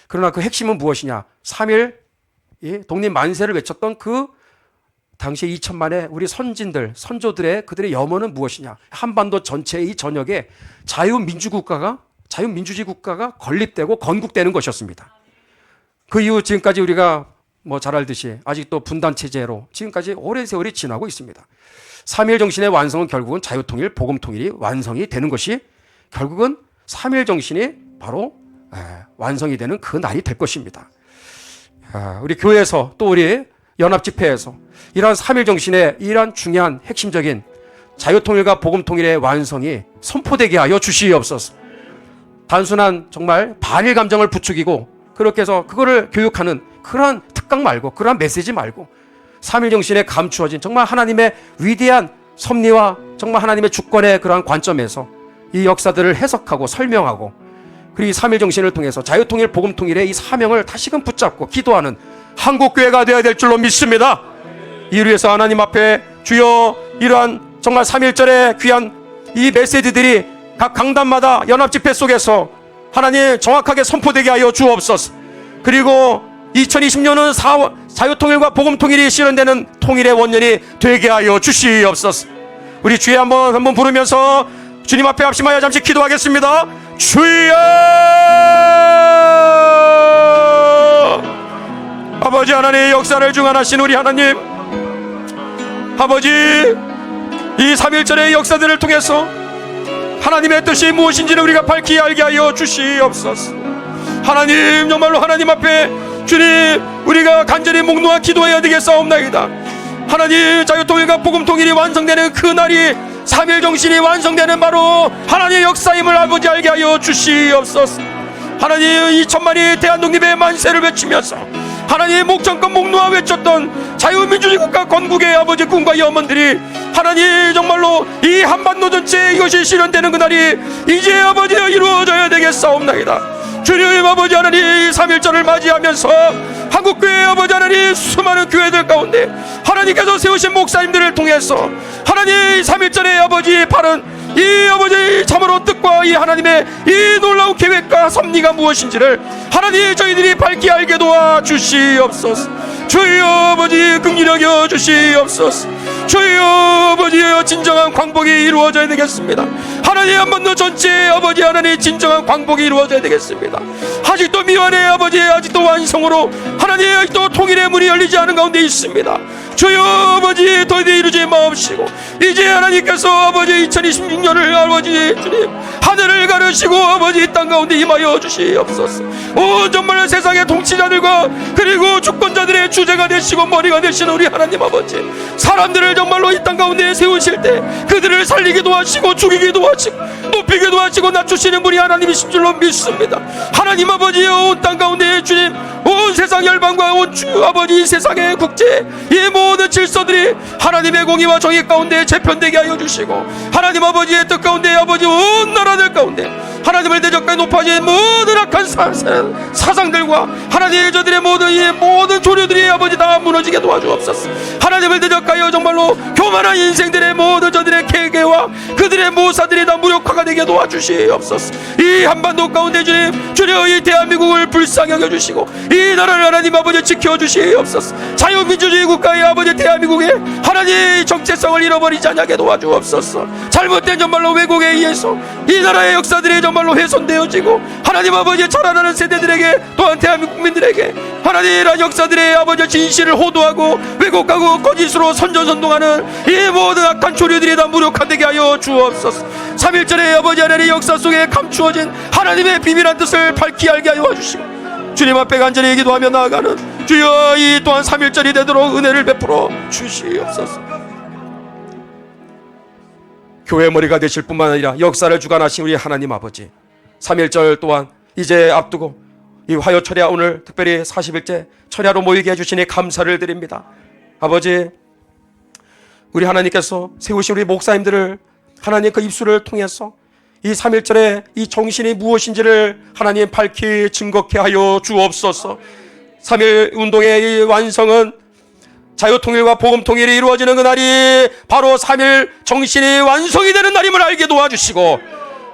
그러나 그 핵심은 무엇이냐? 3.1 독립 만세를 외쳤던 그 당시에 2천만의 우리 선진들, 선조들의 그들의 염원은 무엇이냐? 한반도 전체의 이 전역에 자유민주주의 국가가 건립되고 건국되는 것이었습니다. 그 이후 지금까지 우리가 뭐 잘 알듯이 아직도 분단체제로 지금까지 오랜 세월이 지나고 있습니다. 3.1 정신의 완성은 결국은 자유통일, 복음통일이 완성이 되는 것이 결국은 3.1 정신이 바로 완성이 되는 그 날이 될 것입니다. 우리 교회에서 또 우리 연합집회에서 이러한 3.1 정신의 이러한 중요한 핵심적인 자유통일과 복음통일의 완성이 선포되게 하여 주시옵소서. 단순한 정말 반일 감정을 부추기고 그렇게 해서 그거를 교육하는 그러한 특강 말고 그러한 메시지 말고 3.1 정신에 감추어진 정말 하나님의 위대한 섭리와 정말 하나님의 주권의 그러한 관점에서 이 역사들을 해석하고 설명하고 그리고 이 3.1 정신을 통해서 자유통일 복음통일의 이 사명을 다시금 붙잡고 기도하는 한국교회가 되어야 될 줄로 믿습니다. 이를 위해서 하나님 앞에 주여 이러한 정말 3.1절의 귀한 이 메시지들이 각 강단마다 연합집회 속에서 하나님 정확하게 선포되게 하여 주옵소서. 그리고 2020년은 자유통일과 복음통일이 실현되는 통일의 원년이 되게 하여 주시옵소서. 우리 주에 한번 부르면서 주님 앞에 합심하여 잠시 기도하겠습니다. 주여. 아버지 하나님의 역사를 중안하신 우리 하나님, 아버지 이 3.1절의 역사들을 통해서 하나님의 뜻이 무엇인지를 우리가 밝히 알게 하여 주시옵소서. 하나님, 정말로 하나님 앞에 주님, 우리가 간절히 목놓아 기도해야 되겠사옵나이다. 하나님, 자유통일과 복음통일이 완성되는 그 날이 3.1 정신이 완성되는 바로 하나님의 역사임을 아버지 알게 하여 주시옵소서. 하나님, 2천만이 대한독립의 만세를 외치면서 하나님 목전껏 목놓아 외쳤던 자유민주주의 국가 건국의 아버지 꿈과 염원들이 하나님 정말로 이 한반도 전체에 이것이 실현되는 그날이 이제 아버지 이루어져야 되겠사옵나이다. 주님 아버지 하나님, 3.1절을 맞이하면서 한국교회 아버지 하나님 수많은 교회들 가운데 하나님께서 세우신 목사님들을 통해서 하나님 3.1절의 아버지 바른 이 아버지 참으로 뜻과 이 하나님의 이 놀라운 계획과 섭리가 무엇인지를 하나님 저희들이 밝히 알게 도와 주시옵소서. 주여 아버지 긍휼히 여겨 주시옵소서. 주여 아버지 진정한 광복이 이루어져야 되겠습니다. 하나님 한반도 전체에 아버지 하나님 진정한 광복이 이루어져야 되겠습니다. 아직도 미완의 아버지 아직도 완성으로 하나님 아직도 통일의 문이 열리지 않은 가운데 있습니다. 주여 아버지 더디 이루지 마옵시고 이제 하나님께서 아버지 2026년을 아버지 주님 하늘을 가르시고 아버지 이 땅 가운데 임하여 주시옵소서. 오 정말 세상의 통치자들과 그리고 주권자들의 주제가 되시고 머리가 되시는 우리 하나님 아버지, 사람들을 정말로 이 땅 가운데 세우실 때 그들을 살리기도 하시고 죽이기도 하시고 높이기도 하시고 낮추시는 분이 하나님이신 줄로 믿습니다. 하나님 아버지 온 땅 가운데 주님 온 세상 열방과 온 주 아버지 세상의 국제 이 모든 질서들이 하나님의 공의와 정의 가운데 재편되게 하여 주시고 하나님 아버지의 뜻 가운데 아버지 온 나라들 가운데 하나님을 대적하여 높아진 모든 악한 사상들과 하나님의 저들의 모든 조류들이 아버지 다 무너지게 도와주옵소서. 하나님을 대적하여 정말로 교만한 인생들의 모든 저들의 계계와 그들의 모사들이 다 무력화가 되게 도와주시옵소서. 이 한반도 가운데 주님 주여 이 대한민국을 불쌍히 여겨주시고 이 나라를 하나님 아버지 지켜주시옵소서. 자유민주주의 국가의 아버지 대한민국의 하나님 정체성을 잃어버리지 않게 도와주옵소서. 잘못된 정말로 왜곡에 의해서 이 나라의 역사들이 정말로 훼손되어지고 하나님 아버지 자라나는 세대들에게 또한 대한민국 국민들에게 하나님 이러한 역사들의 아버지 진실을 호도하고 왜곡하고 거짓으로 선전선동하는 이 모든 악한 조류들이 다 무력화되게 하여 주옵소서. 3.1절의 아버지 하나님의 역사 속에 감추어진 하나님의 비밀한 뜻을 밝히 알게 하여 주시고 주님 앞에 간절히 기도하며 나아가는 주여 이 또한 3.1절이 되도록 은혜를 베풀어 주시옵소서. 교회 머리가 되실 뿐만 아니라 역사를 주관하신 우리 하나님 아버지, 3.1절 또한 이제 앞두고 이 화요 철야 오늘 특별히 40일째 철야로 모이게 해주시니 감사를 드립니다. 아버지, 우리 하나님께서 세우신 우리 목사님들을 하나님 그 입술을 통해서 이 3.1절의 이 정신이 무엇인지를 하나님 밝히 증거케 하여 주옵소서. 3.1 운동의 이 완성은 자유통일과 복음통일이 이루어지는 그날이 바로 3.1 정신이 완성이 되는 날임을 알게 도와주시고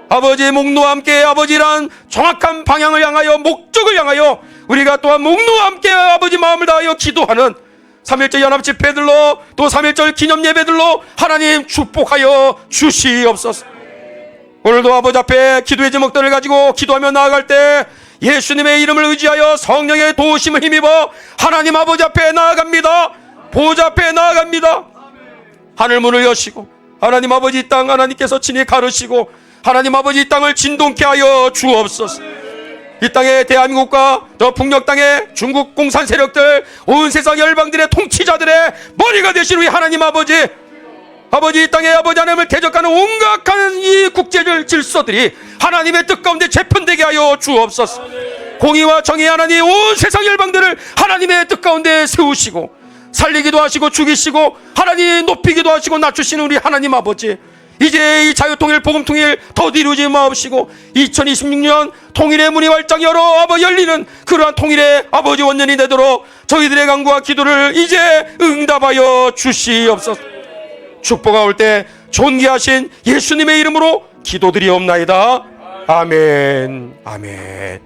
아버지 목놓아 함께 아버지란 정확한 방향을 향하여 목적을 향하여 우리가 또한 목놓아 함께 아버지 마음을 다하여 기도하는 3.1절 연합집회들로 또 3.1절 기념예배들로 하나님 축복하여 주시옵소서. 오늘도 아버지 앞에 기도의 제목들을 가지고 기도하며 나아갈 때 예수님의 이름을 의지하여 성령의 도우심을 힘입어 하나님 아버지 앞에 나아갑니다. 보좌 앞에 나아갑니다. 하늘문을 여시고 하나님 아버지 이 땅 하나님께서 친히 가르시고 하나님 아버지 이 땅을 진동케 하여 주옵소서. 이 땅의 대한민국과 저 북녘 땅의 중국 공산 세력들 온 세상 열방들의 통치자들의 머리가 되신 우리 하나님 아버지, 아버지 이 땅의 아버지 하나님을 대적하는 온갖 이 국제적 질서들이 하나님의 뜻 가운데 재편되게 하여 주옵소서. 공의와 정의 하나님 온 세상 열방들을 하나님의 뜻 가운데 세우시고 살리기도 하시고 죽이시고 하나님 높이기도 하시고 낮추시는 우리 하나님 아버지, 이제 이 자유통일 복음통일 더디 이루지 마옵시고 2026년 통일의 문이 활짝 열어 아버지 열리는 그러한 통일의 아버지 원년이 되도록 저희들의 간구와 기도를 이제 응답하여 주시옵소서. 축복가 올 때 존귀하신 예수님의 이름으로 기도드리옵나이다. 아멘. 아멘.